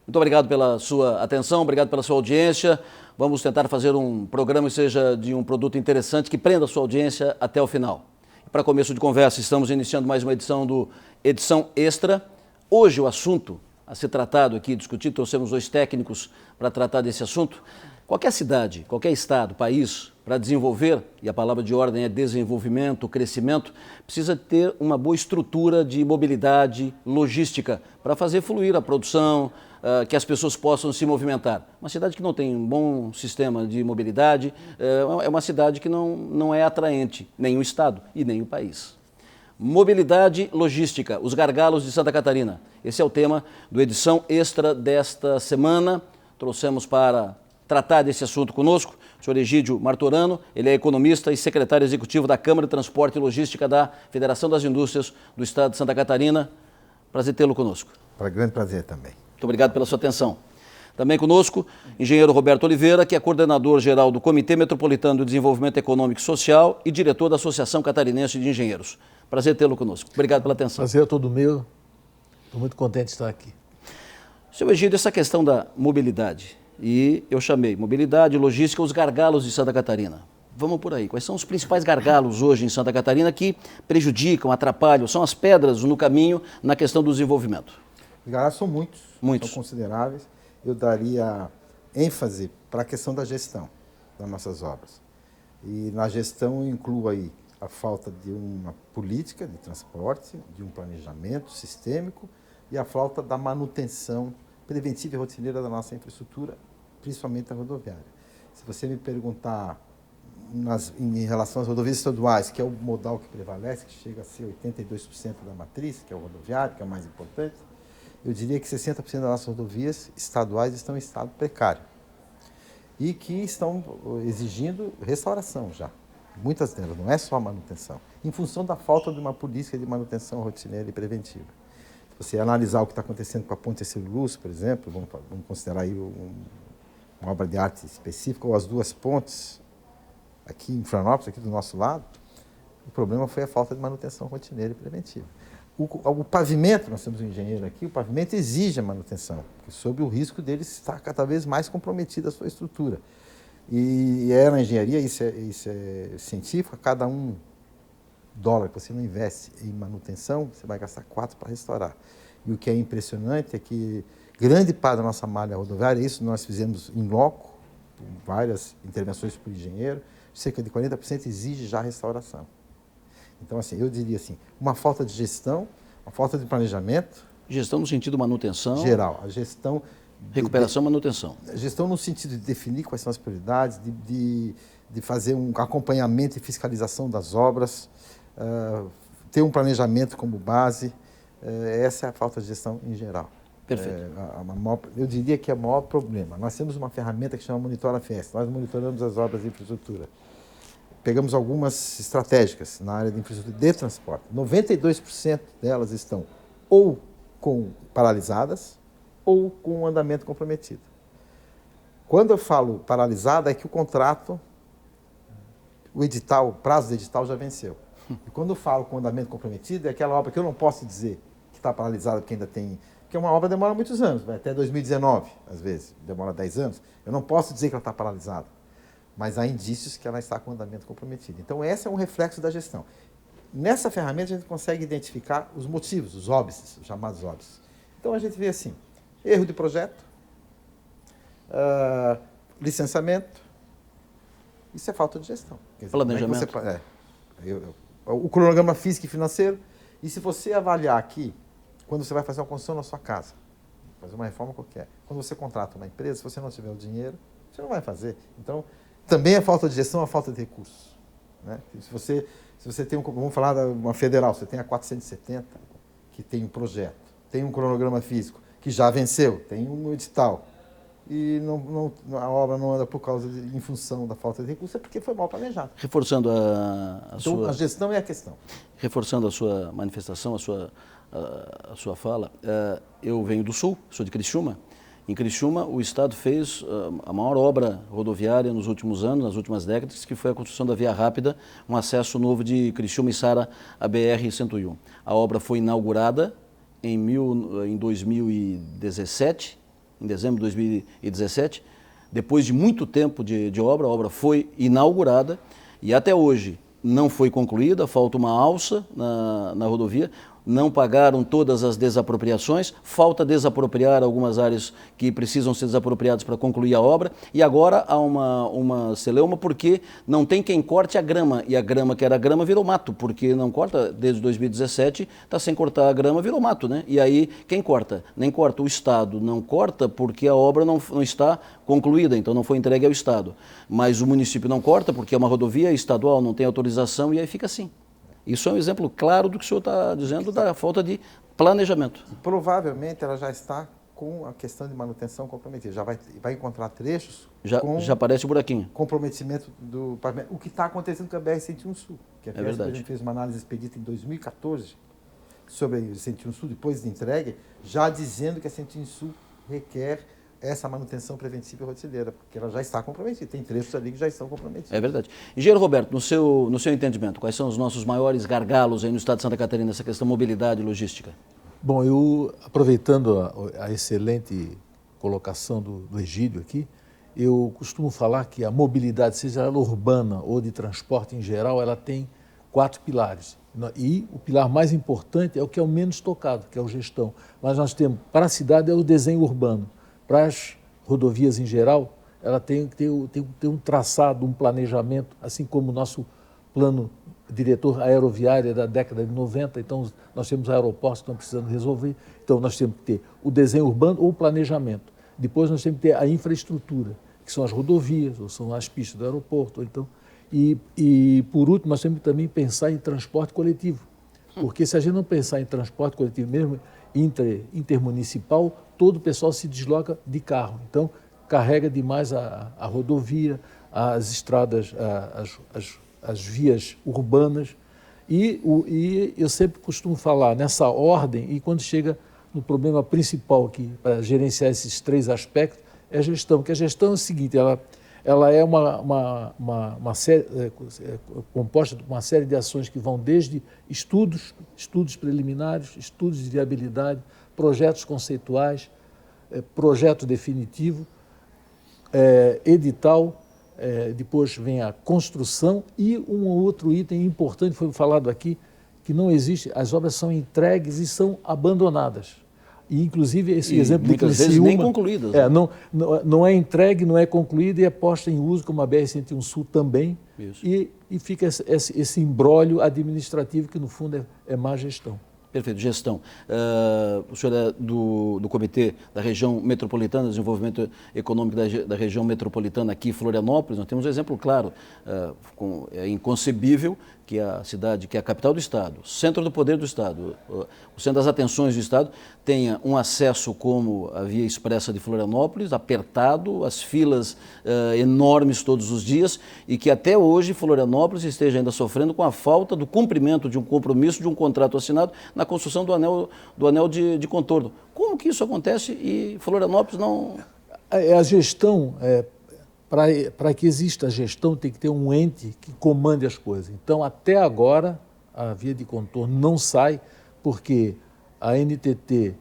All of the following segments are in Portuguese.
Muito obrigado pela sua atenção, obrigado pela sua audiência. Vamos tentar fazer um programa que seja de um produto interessante, que prenda a sua audiência até o final. Para começo de conversa, estamos iniciando mais uma edição do Edição Extra. Hoje o assunto a ser tratado aqui, discutido, trouxemos 2 técnicos para tratar desse assunto. Qualquer cidade, qualquer estado, país, para desenvolver, e a palavra de ordem é desenvolvimento, crescimento, precisa ter uma boa estrutura de mobilidade, logística, para fazer fluir a produção, que as pessoas possam se movimentar. Uma cidade que não tem um bom sistema de mobilidade é uma cidade que não é atraente, nem o estado e nem o país. Mobilidade logística, os gargalos de Santa Catarina. Esse é o tema do Edição Extra desta semana. Trouxemos para tratar desse assunto conosco o senhor Egídio Martorano, ele é economista e secretário executivo da Câmara de Transporte e Logística da Federação das Indústrias do Estado de Santa Catarina. Prazer tê-lo conosco. Grande prazer também. Muito obrigado pela sua atenção. Também conosco, engenheiro Roberto Oliveira, que é coordenador-geral do Comitê Metropolitano do Desenvolvimento Econômico e Social e diretor da Associação Catarinense de Engenheiros. Prazer tê-lo conosco. Obrigado pela atenção. Prazer é todo meu. Estou muito contente de estar aqui. Senhor Egídio, essa questão da mobilidade, e eu chamei mobilidade, logística, os gargalos de Santa Catarina. Vamos por aí. Quais são os principais gargalos hoje em Santa Catarina que prejudicam, atrapalham, são as pedras no caminho na questão do desenvolvimento? Os gargalos são muitos, Muitos. São consideráveis. Eu daria ênfase para a questão da gestão das nossas obras. E na gestão eu incluo aí a falta de uma política de transporte, de um planejamento sistêmico e a falta da manutenção preventiva e rotineira da nossa infraestrutura, principalmente a rodoviária. Se você me perguntar em relação às rodovias estaduais, que é o modal que prevalece, que chega a ser 82% da matriz, que é o rodoviário, que é o mais importante, eu diria que 60% das nossas rodovias estaduais estão em estado precário e que estão exigindo restauração já. Muitas delas, não é só a manutenção, em função da falta de uma política de manutenção rotineira e preventiva. Se você analisar o que está acontecendo com a Ponte Luz, por exemplo, vamos considerar aí uma obra de arte específica, ou as 2 pontes aqui em Florianópolis, aqui do nosso lado, o problema foi a falta de manutenção rotineira e preventiva. O pavimento, nós temos um engenheiro aqui, o pavimento exige a manutenção, sob o risco dele estar cada vez mais comprometida a sua estrutura. E na engenharia, isso é científico, a cada $1 que você não investe em manutenção, você vai gastar 4 para restaurar. E o que é impressionante é que grande parte da nossa malha rodoviária, isso nós fizemos em loco, várias intervenções por engenheiro, cerca de 40% exige já restauração. Então, assim, eu diria assim, uma falta de gestão, uma falta de planejamento. Gestão no sentido manutenção. Geral, a gestão. Recuperação e manutenção. A gestão no sentido de definir quais são as prioridades, de fazer um acompanhamento e fiscalização das obras, ter um planejamento como base. Essa é a falta de gestão em geral. Perfeito. Eu diria que é o maior problema. Nós temos uma ferramenta que chama Monitora FS. Nós monitoramos as obras de infraestrutura. Pegamos algumas estratégicas na área de infraestrutura de transporte. 92% delas estão ou paralisadas ou com o andamento comprometido. Quando eu falo paralisada, é que o contrato, o prazo do edital já venceu. E quando eu falo com o andamento comprometido, é aquela obra que eu não posso dizer que está paralisada porque ainda tem... Porque uma obra demora muitos anos, vai até 2019, às vezes, demora 10 anos. Eu não posso dizer que ela está paralisada, mas há indícios que ela está com o andamento comprometido. Então, esse é um reflexo da gestão. Nessa ferramenta, a gente consegue identificar os motivos, os óbices, os chamados óbices. Então, a gente vê assim, erro de projeto, licenciamento, isso é falta de gestão. Quer dizer, planejamento. O cronograma físico e financeiro, e se você avaliar aqui, quando você vai fazer uma construção na sua casa, fazer uma reforma qualquer, quando você contrata uma empresa, se você não tiver o dinheiro, você não vai fazer. Então, também a falta de gestão é a falta de recursos. Né? Se você tem vamos falar de uma federal, você tem a 470, que tem um projeto, tem um cronograma físico, que já venceu, tem um edital, e a obra não anda em função da falta de recursos, é porque foi mal planejado. Reforçando Então, a gestão é a questão. Reforçando a sua manifestação, a sua fala, eu venho do Sul, sou de Criciúma. Em Criciúma, o Estado fez a maior obra rodoviária nos últimos anos, nas últimas décadas, que foi a construção da Via Rápida, um acesso novo de Criciúma e Sara à BR-101. A obra foi inaugurada em 2017 em dezembro de 2017, depois de muito tempo de obra, a obra foi inaugurada e até hoje não foi concluída, falta uma alça na rodovia, não pagaram todas as desapropriações, falta desapropriar algumas áreas que precisam ser desapropriadas para concluir a obra, e agora há uma celeuma porque não tem quem corte a grama, e a grama que era grama virou mato, porque não corta, desde 2017 está sem cortar a grama, virou mato, né? E aí quem corta? Nem corta o Estado, não corta porque a obra não está concluída, então não foi entregue ao Estado, mas o município não corta porque é uma rodovia estadual, não tem autorização, e aí fica assim. Isso é um exemplo claro do que o senhor está dizendo, da falta de planejamento. Provavelmente ela já está com a questão de manutenção comprometida. Já vai encontrar trechos Já aparece o buraquinho. Comprometimento do pavimento. O que está acontecendo com a BR-101 Sul. Que a verdade. A gente fez uma análise expedita em 2014 sobre a 101 Sul, depois de entregue, já dizendo que a 101 Sul requer essa manutenção preventiva rotineira, porque ela já está comprometida. Tem trechos ali que já estão comprometidos. É verdade. Engenheiro Roberto, no seu entendimento, quais são os nossos maiores gargalos aí no estado de Santa Catarina nessa questão de mobilidade e logística? Bom, eu, aproveitando a excelente colocação do Egídio aqui, eu costumo falar que a mobilidade, seja ela urbana ou de transporte em geral, ela tem 4 pilares. E o pilar mais importante é o que é o menos tocado, que é a gestão. Mas nós temos, para a cidade, é o desenho urbano. Para as rodovias em geral, ela tem que ter um traçado, um planejamento, assim como o nosso plano diretor aeroviário da década de 90. Então, nós temos aeroportos que estão precisando resolver. Então, nós temos que ter o desenho urbano ou o planejamento. Depois, nós temos que ter a infraestrutura, que são as rodovias, ou são as pistas do aeroporto. Ou então, e, por último, nós temos que também pensar em transporte coletivo. Porque se a gente não pensar em transporte coletivo mesmo, intermunicipal, todo o pessoal se desloca de carro. Então, carrega demais a rodovia, as estradas, as vias urbanas. E eu sempre costumo falar nessa ordem, e quando chega no problema principal aqui, para gerenciar esses 3 aspectos, é a gestão. Porque a gestão é o seguinte, ela é uma série, composta de uma série de ações que vão desde estudos preliminares, estudos de viabilidade, projetos conceituais, projeto definitivo, edital, depois vem a construção e um outro item importante, foi falado aqui, que não existe, as obras são entregues e são abandonadas. E, inclusive, esse exemplo de muitas vezes nem concluídas. Né? Não é entregue, não é concluída e é posta em uso, como a BR-101 Sul também. Isso. E fica esse imbróglio administrativo que, no fundo, é má gestão. Perfeito, gestão. O senhor é do Comitê da Região Metropolitana, Desenvolvimento Econômico da Região Metropolitana aqui em Florianópolis. Nós temos um exemplo claro, é inconcebível que a cidade, que é a capital do Estado, centro do poder do Estado, o centro das atenções do Estado, tenha um acesso como a Via Expressa de Florianópolis, apertado, as filas enormes todos os dias, e que até hoje Florianópolis esteja ainda sofrendo com a falta do cumprimento de um compromisso, de um contrato assinado na construção do anel de contorno. Como que isso acontece e Florianópolis não... A gestão... Para que exista a gestão, tem que ter um ente que comande as coisas. Então, até agora, a via de contorno não sai, porque a NTT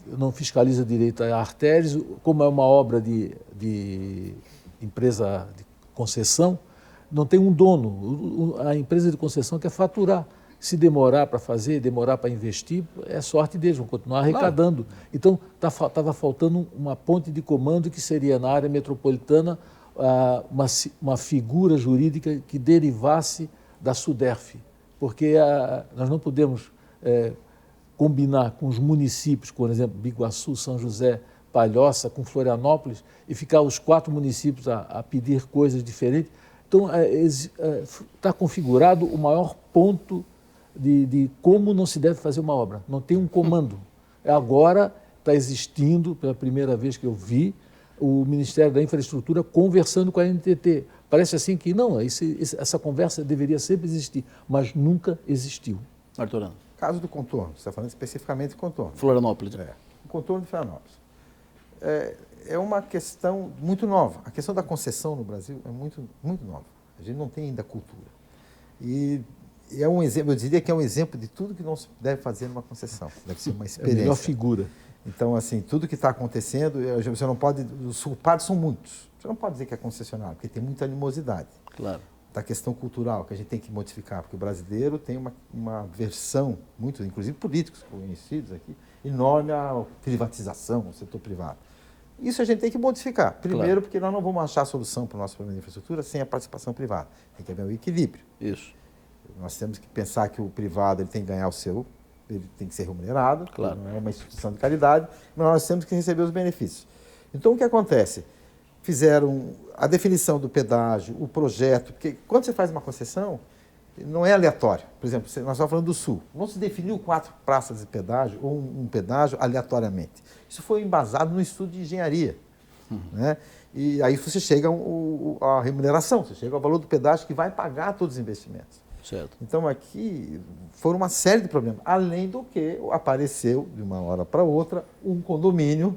não fiscaliza direito a artérias, como é uma obra de empresa de concessão, não tem um dono. A empresa de concessão quer faturar. Se demorar para fazer, demorar para investir, é sorte deles, vão continuar arrecadando. Claro. Então, estava faltando uma ponte de comando que seria na área metropolitana uma figura jurídica que derivasse da SUDERF, porque nós não podemos combinar com os municípios, por exemplo, Biguaçu, São José, Palhoça, com Florianópolis, e ficar os 4 municípios a pedir coisas diferentes. Então, está configurado o maior ponto de como não se deve fazer uma obra. Não tem um comando. Agora está existindo, pela primeira vez que eu vi, o Ministério da Infraestrutura conversando com a NTT. Parece assim que não, essa conversa deveria sempre existir, mas nunca existiu. Arthurano. Caso do contorno, você está falando especificamente do contorno. Florianópolis. O contorno de Florianópolis. É uma questão muito nova. A questão da concessão no Brasil é muito, muito nova. A gente não tem ainda cultura. E é um exemplo, eu diria que é um exemplo de tudo que não se deve fazer numa concessão. Deve ser uma experiência. É a melhor figura. Então, assim, tudo que está acontecendo, você não pode... Os culpados são muitos. Você não pode dizer que é concessionário, porque tem muita animosidade. Claro. Da questão cultural, que a gente tem que modificar, porque o brasileiro tem uma versão, muito, inclusive políticos conhecidos aqui, enorme à privatização, ao setor privado. Isso a gente tem que modificar. Primeiro, claro, porque nós não vamos achar solução para o nosso problema de infraestrutura sem a participação privada. Tem que haver um equilíbrio. Isso. Nós temos que pensar que o privado ele tem que ganhar o seu, ele tem que ser remunerado, claro, não é uma instituição de caridade, mas nós temos que receber os benefícios. Então, o que acontece? Fizeram a definição do pedágio, o projeto, porque quando você faz uma concessão, não é aleatório. Por exemplo, nós estamos falando do Sul. Vamos definir 4 praças de pedágio ou um pedágio aleatoriamente. Isso foi embasado no estudo de engenharia. Né? E aí você chega à remuneração, você chega ao valor do pedágio que vai pagar todos os investimentos. Certo. Então aqui foram uma série de problemas. Além do que apareceu, de uma hora para outra, um condomínio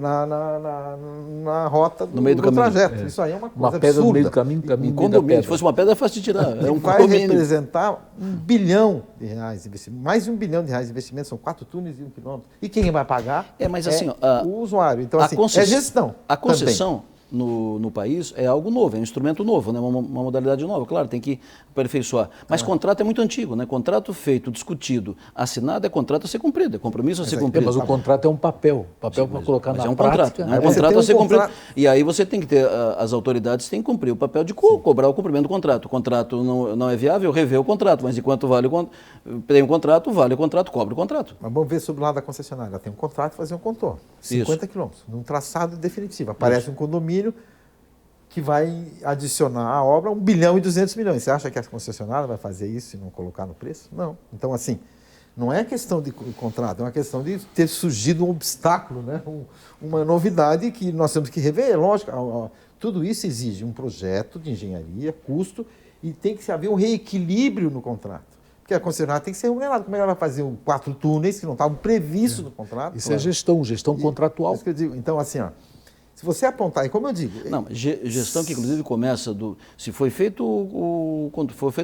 na rota no meio do caminho. Trajeto. Isso aí é uma coisa pedra absurda. No meio do caminho, um condomínio. Se fosse uma pedra, é fácil de tirar. É um vai condomínio. Representar R$1 bilhão de investimento. Mais de R$1 bilhão de investimento, são 4 túneis e 1 quilômetro. E quem vai pagar mas, assim, o usuário. Então, assim, é gestão. A concessão no país é algo novo, é um instrumento novo, né? uma modalidade nova. Claro, tem que aperfeiçoar. Mas contrato é muito antigo, né? Contrato feito, discutido, assinado é contrato a ser cumprido, é compromisso a ser cumprido. Mas o contrato é um papel para colocar na prática. É um contrato a ser cumprido. E aí você tem que ter, as autoridades têm que cumprir o papel de cobrar o cumprimento do contrato. O contrato não é viável, rever o contrato, mas enquanto tem um contrato, vale o contrato, cobra o contrato. Mas vamos ver sobre o lado da concessionária. Ela tem um contrato e fazer um contorno. 50 quilômetros, num traçado definitivo. Aparece um condomínio que vai adicionar à obra 1 bilhão e 200 milhões. Você acha que a concessionária vai fazer isso e não colocar no preço? Não. Então, assim, não é questão de contrato, é uma questão de ter surgido um obstáculo, né? Uma novidade que nós temos que rever. Lógico, tudo isso exige um projeto de engenharia, custo, e tem que haver um reequilíbrio no contrato. Porque a concessionária tem que ser remunerada. Como ela vai fazer 4 túneis que não estavam previstos no contrato? Isso é gestão contratual. Isso que eu digo. Então, assim, se você apontar, e como eu digo... Não, gestão que inclusive começa se foi feito o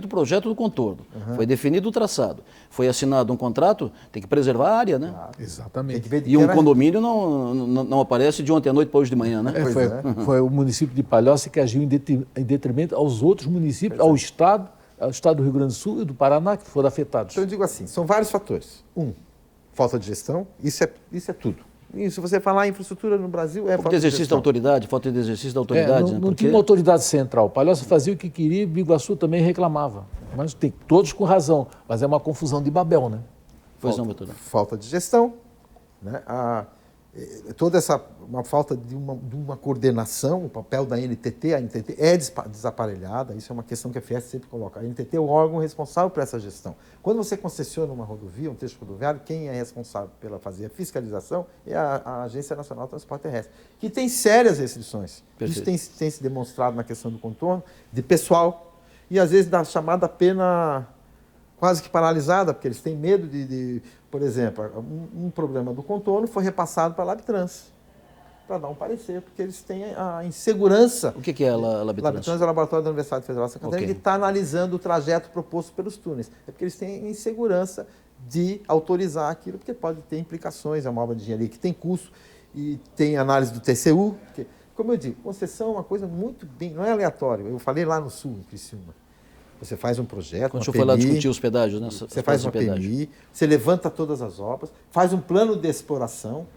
projeto do contorno, foi definido o traçado, foi assinado um contrato, tem que preservar a área, né? Claro. Exatamente. E um condomínio não aparece de ontem à noite para hoje de manhã, né? Foi o município de Palhoça que agiu em detrimento aos outros municípios, ao Estado do Rio Grande do Sul e do Paraná, que foram afetados. Então eu digo assim, são vários fatores. Falta de gestão, isso é tudo. E se você falar em infraestrutura no Brasil, falta de exercício da autoridade, falta de exercício da autoridade. Não tinha uma autoridade central. Palhoça fazia o que queria, Biguaçu também reclamava. Mas tem todos com razão. Mas é uma confusão de Babel, né? Falta de gestão, né? Toda uma falta de uma coordenação, o papel da NTT, a NTT é desaparelhada, isso é uma questão que a FIES sempre coloca. A NTT é o órgão responsável por essa gestão. Quando você concessiona uma rodovia, um trecho rodoviário, quem é responsável pela fazer a fiscalização é a Agência Nacional de Transporte Terrestre, que tem sérias restrições. Perfeito. Isso tem se demonstrado na questão do contorno, de pessoal, e às vezes da chamada pena quase que paralisada, porque eles têm medo por exemplo, um problema do contorno foi repassado para a Labtrans, para dar um parecer, porque eles têm a insegurança. O que é a Labtrans? Labtrans é o Laboratório da Universidade Federal de Santa Catarina, que está analisando o trajeto proposto pelos túneis. É porque eles têm insegurança de autorizar aquilo, porque pode ter implicações, é uma obra de engenharia que tem custo, e tem análise do TCU, porque, como eu digo, concessão é uma coisa muito bem, não é aleatório. Eu falei lá no Sul, em Criciúma. Você faz um projeto, quando o senhor foi lá discutir os pedágios, né? Você faz uma PMI, você levanta todas as obras, faz um plano de exploração,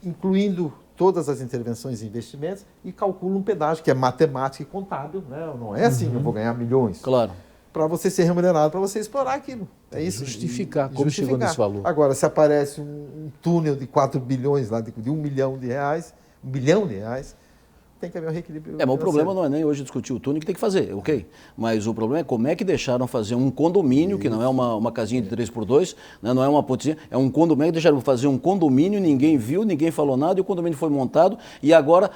incluindo todas as intervenções e investimentos, e calcula um pedágio, que é matemática e contábil, né? Não é assim, eu vou ganhar milhões. Claro. Para você ser remunerado, para você explorar aquilo. É isso. Justificar como chegou nesse valor. Agora, se aparece um túnel de 4 bilhões, lá, de R$1 milhão, R$1 bilhão, tem que haver um reequilíbrio. Mas o problema não é nem hoje discutir o túnel que tem que fazer, ok? Mas o problema é como é que deixaram fazer um condomínio, que não é uma casinha de 3x2, né? Não é uma pontezinha, é um condomínio, deixaram fazer um condomínio, ninguém viu, ninguém falou nada, e o condomínio foi montado, e agora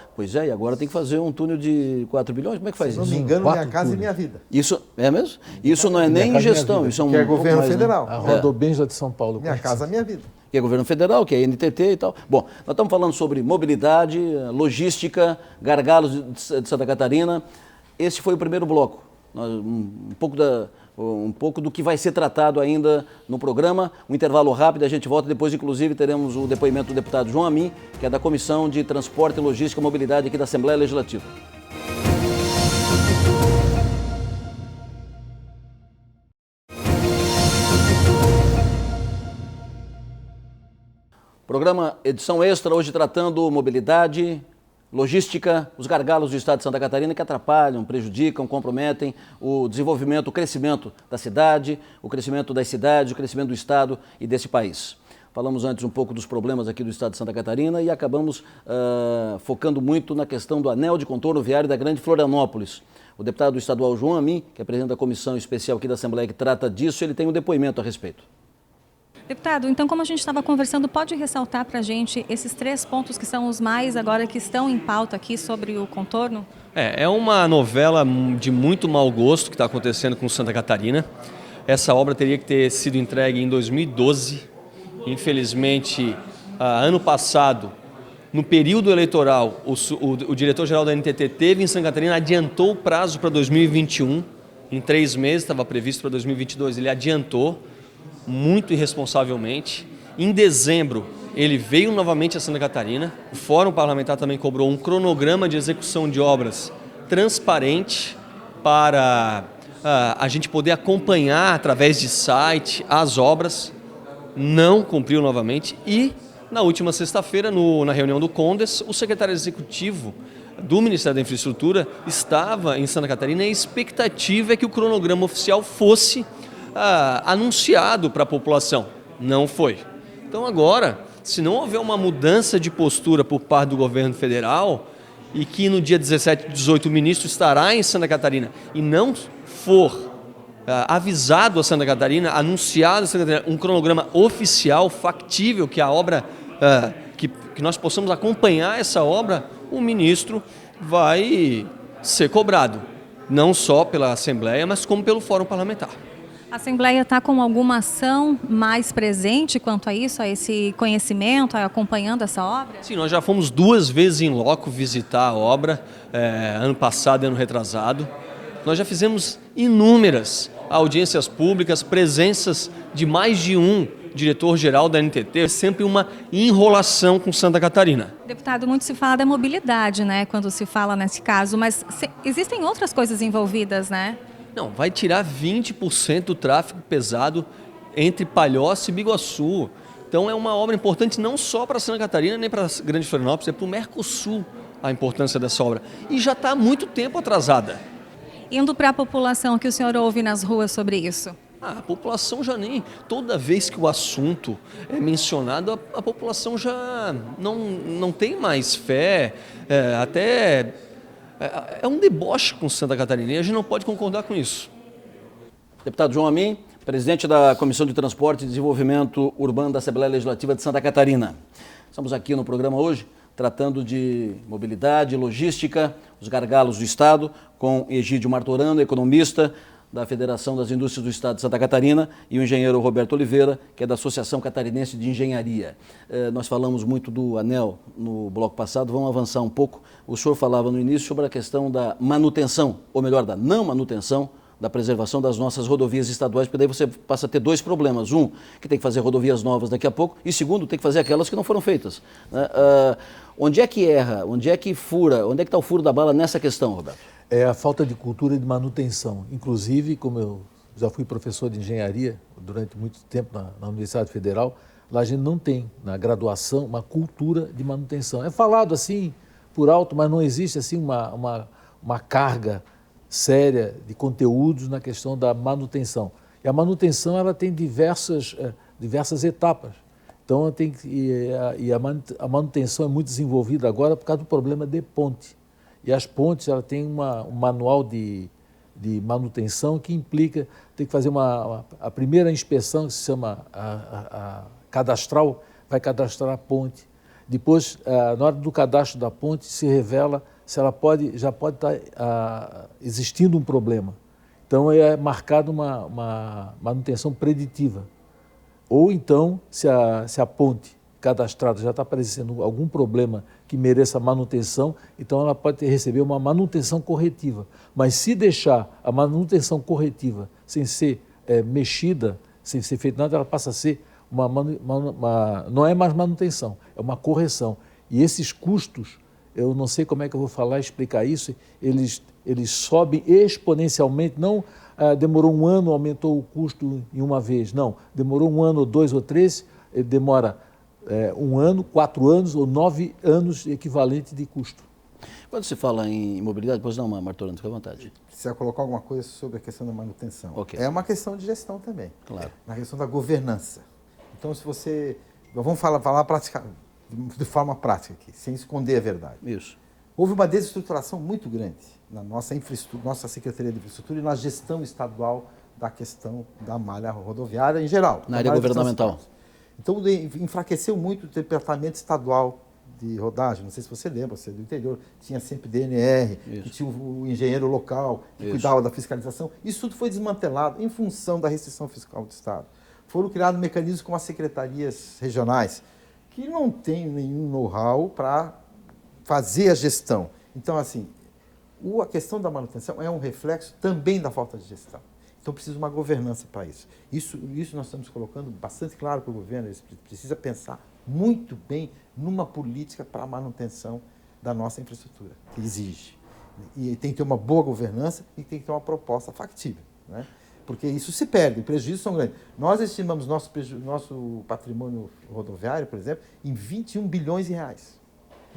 tem que fazer um túnel de 4 bilhões, como é que faz isso? Se não me engano, Minha Casa e Minha Vida. Isso, é mesmo? Isso não é nem gestão, isso é que é governo federal. A Rodobenja de São Paulo. Minha Casa, Minha Vida. Que é governo federal, que é NTT e tal. Bom, nós estamos falando sobre mobilidade, logística, gargalos de Santa Catarina. Esse foi o primeiro bloco. Um pouco um pouco do que vai ser tratado ainda no programa. Um intervalo rápido, a gente volta. Depois, inclusive, teremos o depoimento do deputado João Amin, que é da Comissão de Transporte, Logística e Mobilidade aqui da Assembleia Legislativa. Programa edição extra, hoje tratando mobilidade, logística, os gargalos do estado de Santa Catarina que atrapalham, prejudicam, comprometem o desenvolvimento, o crescimento da cidade, o crescimento das cidades, o crescimento do estado e desse país. Falamos antes um pouco dos problemas aqui do estado de Santa Catarina e acabamos focando muito na questão do anel de contorno viário da Grande Florianópolis. O deputado estadual João Amin, que é presidente da comissão especial aqui da Assembleia que trata disso, ele tem um depoimento a respeito. Deputado, então como a gente estava conversando, pode ressaltar para a gente esses 3 pontos que são os mais agora que estão em pauta aqui sobre o contorno? É uma novela de muito mau gosto que está acontecendo com Santa Catarina. Essa obra teria que ter sido entregue em 2012. Infelizmente, ano passado, no período eleitoral, o diretor-geral da NTT teve em Santa Catarina, adiantou o prazo para 2021. Em 3 meses, estava previsto para 2022, ele adiantou muito irresponsavelmente. Em dezembro, ele veio novamente a Santa Catarina. O Fórum Parlamentar também cobrou um cronograma de execução de obras transparente para a gente poder acompanhar através de site as obras. Não cumpriu novamente e na última sexta-feira, na reunião do CONDES, o secretário executivo do Ministério da Infraestrutura estava em Santa Catarina e a expectativa é que o cronograma oficial fosse anunciado para a população. Não foi. Então agora, se não houver uma mudança de postura por parte do governo federal e que no dia 17 e 18 o ministro estará em Santa Catarina e não for avisado a Santa Catarina, anunciado a Santa Catarina um cronograma oficial, factível, que a obra, que nós possamos acompanhar essa obra, o ministro vai ser cobrado, não só pela Assembleia, mas como pelo Fórum Parlamentar. A Assembleia está com alguma ação mais presente quanto a isso, a esse conhecimento, acompanhando essa obra? Sim, nós já fomos 2 vezes em loco visitar a obra, ano passado e ano retrasado. Nós já fizemos inúmeras audiências públicas, presenças de mais de um diretor-geral da NTT, é sempre uma enrolação com Santa Catarina. Deputado, muito se fala da mobilidade, né, quando se fala nesse caso, mas existem outras coisas envolvidas, né? Não, vai tirar 20% do tráfego pesado entre Palhoça e Biguaçu. Então é uma obra importante não só para Santa Catarina, nem para a Grande Florianópolis, é para o Mercosul a importância dessa obra. E já está há muito tempo atrasada. Indo para a população, que o senhor ouve nas ruas sobre isso? A população já nem... Toda vez que o assunto é mencionado, a população já não tem mais fé, até... É um deboche com Santa Catarina e a gente não pode concordar com isso. Deputado João Amin, presidente da Comissão de Transporte e Desenvolvimento Urbano da Assembleia Legislativa de Santa Catarina. Estamos aqui no programa hoje tratando de mobilidade, logística, os gargalos do Estado, com Egídio Martorano, economista da Federação das Indústrias do Estado de Santa Catarina, e o engenheiro Roberto Oliveira, que é da Associação Catarinense de Engenharia. Nós falamos muito do anel no bloco passado, vamos avançar um pouco. O senhor falava no início sobre a questão da manutenção, ou melhor, da não manutenção, da preservação das nossas rodovias estaduais, porque daí você passa a ter 2 problemas. Um, que tem que fazer rodovias novas daqui a pouco, e segundo, tem que fazer aquelas que não foram feitas. Onde é que erra, onde é que fura, onde é que está o furo da bala nessa questão, Roberto? É a falta de cultura de manutenção. Inclusive, como eu já fui professor de engenharia durante muito tempo na Universidade Federal, lá a gente não tem, na graduação, uma cultura de manutenção. É falado assim, por alto, mas não existe assim uma carga séria de conteúdos na questão da manutenção. E a manutenção ela tem diversas etapas. Então, a manutenção é muito desenvolvida agora por causa do problema de ponte. E as pontes ela tem um manual de manutenção que implica, tem que fazer a primeira inspeção, que se chama a cadastral, vai cadastrar a ponte. Depois, na hora do cadastro da ponte, se revela se ela já pode estar existindo um problema. Então, é marcada uma manutenção preditiva. Ou então, se a ponte cadastrada já está aparecendo algum problema que mereça manutenção, então ela pode receber uma manutenção corretiva. Mas se deixar a manutenção corretiva sem ser mexida, sem ser feito nada, ela passa a ser não é mais manutenção, é uma correção. E esses custos, eu não sei como é que eu vou falar, explicar isso, eles sobem exponencialmente, não demorou um ano, aumentou o custo em uma vez, não, demorou um ano, ou 2 ou 3, demora 1 ano, 4 anos ou 9 anos equivalente de custo. Quando se fala em mobilidade, pois não, Martorano, fica à vontade. Precisa colocar alguma coisa sobre a questão da manutenção. Okay. É uma questão de gestão também. Claro. Na questão da governança. Então, se você... Vamos falar de forma prática aqui, sem esconder a verdade. Isso. Houve uma desestruturação muito grande na nossa infraestrutura, nossa Secretaria de Infraestrutura e na gestão estadual da questão da malha rodoviária em geral. Na área governamental. Então, enfraqueceu muito o departamento estadual de rodagem. Não sei se você lembra, você é do interior, tinha sempre DNR, que tinha o engenheiro local, que cuidava da fiscalização. Isso tudo foi desmantelado em função da restrição fiscal do Estado. Foram criados mecanismos com as secretarias regionais, que não têm nenhum know-how para fazer a gestão. Então, assim, a questão da manutenção é um reflexo também da falta de gestão. Então, precisa uma governança para isso. Isso nós estamos colocando bastante claro para o governo. Ele precisa pensar muito bem numa política para a manutenção da nossa infraestrutura, que exige. E tem que ter uma boa governança e tem que ter uma proposta factível, né? Porque isso se perde, os prejuízos são grandes. Nós estimamos nosso patrimônio rodoviário, por exemplo, em 21 bilhões de reais,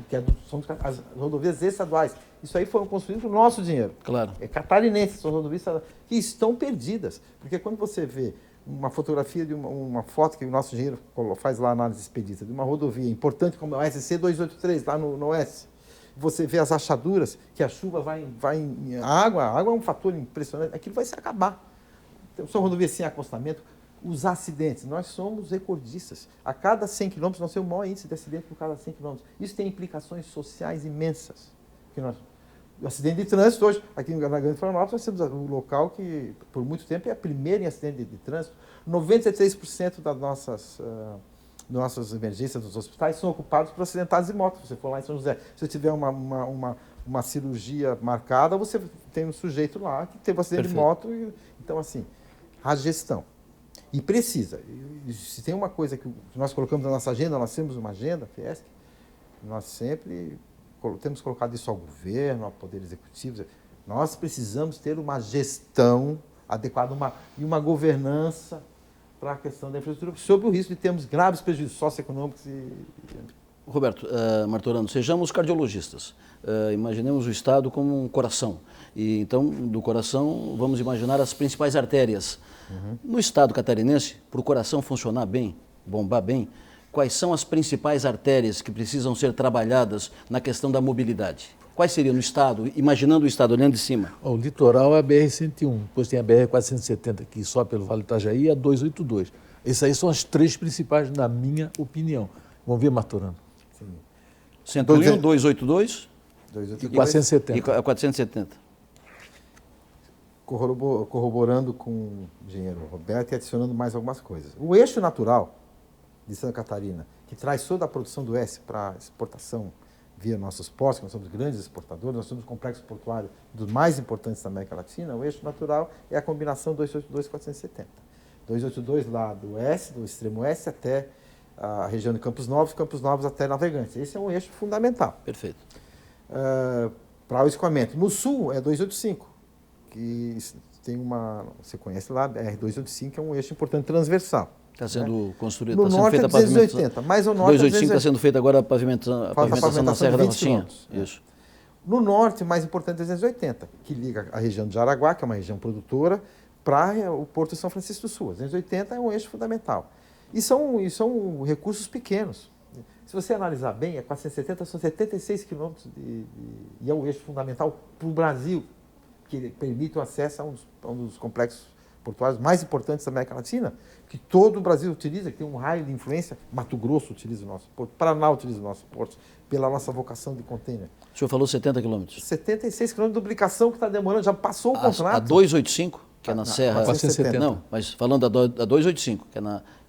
que são as rodovias estaduais. Isso aí foram construídas com o nosso dinheiro. Claro. É catarinense, são rodovias que estão perdidas. Porque quando você vê uma fotografia de uma foto que o nosso engenheiro faz lá na análise expedita, de uma rodovia importante como a SC 283, lá no oeste, você vê as rachaduras, que a chuva vai a água é um fator impressionante, aquilo vai se acabar. Então, são rodovias sem acostamento. Os acidentes, nós somos recordistas. A cada 100 quilômetros, nós temos o maior índice de acidente por cada 100 quilômetros. Isso tem implicações sociais imensas. O acidente de trânsito, hoje, aqui na Grande Florianópolis, nós temos um local que, por muito tempo, é a primeira em acidente de trânsito. 93% das nossas emergências dos hospitais são ocupados por acidentados de moto. Se você for lá em São José, se você tiver uma cirurgia marcada, você tem um sujeito lá que teve um acidente de moto. Então, assim, a gestão. E precisa. Se tem uma coisa que nós colocamos na nossa agenda, nós temos uma agenda, Fiesc, nós sempre temos colocado isso ao governo, ao Poder Executivo. Nós precisamos ter uma gestão adequada e uma governança para a questão da infraestrutura, sob o risco de termos graves prejuízos socioeconômicos Roberto, Martorano, sejamos cardiologistas. Imaginemos o Estado como um coração. E então, do coração, vamos imaginar as principais artérias. No Estado catarinense, para o coração funcionar bem, bombar bem, quais são as principais artérias que precisam ser trabalhadas na questão da mobilidade? Quais seriam no Estado, imaginando o Estado, olhando de cima? O litoral é a BR-101, depois tem a BR-470, que sobe pelo Vale do Itajaí, e a 282. Essas aí são as 3 principais, na minha opinião. Vamos ver, Martorano. 101, 282 e 470. E 470. Corroborando com o engenheiro Roberto e adicionando mais algumas coisas. O eixo natural de Santa Catarina, que traz toda a produção do S para exportação via nossos portos, nós somos grandes exportadores, nós somos um complexo portuário dos mais importantes da América Latina, o eixo natural é a combinação 282 e 470. 282 lá do oeste, do extremo oeste até a região de Campos Novos até Navegantes. Esse é um eixo fundamental. Perfeito. Para o escoamento. No sul é 285, que tem você conhece lá, R285 é um eixo importante transversal. Está sendo construído, no está sendo norte feita é 280, mas o norte 285 está sendo feita agora a pavimentação da Serra da Rocinha. Isso. No norte, o mais importante é 280, que liga a região de Jaraguá, que é uma região produtora, para o Porto de São Francisco do Sul. 280 é um eixo fundamental. E são recursos pequenos. Se você analisar bem, a 470 são 76 quilômetros e é um eixo fundamental para o Brasil, que permite o acesso a um dos complexos portuários mais importantes da América Latina, que todo o Brasil utiliza, que tem um raio de influência. Mato Grosso utiliza o nosso porto, Paraná utiliza o nosso porto, pela nossa vocação de container. O senhor falou 70 quilômetros. 76 quilômetros de duplicação que está demorando, já passou o contrato. A 285, que é na Serra... 470. Não, mas falando da 285, que é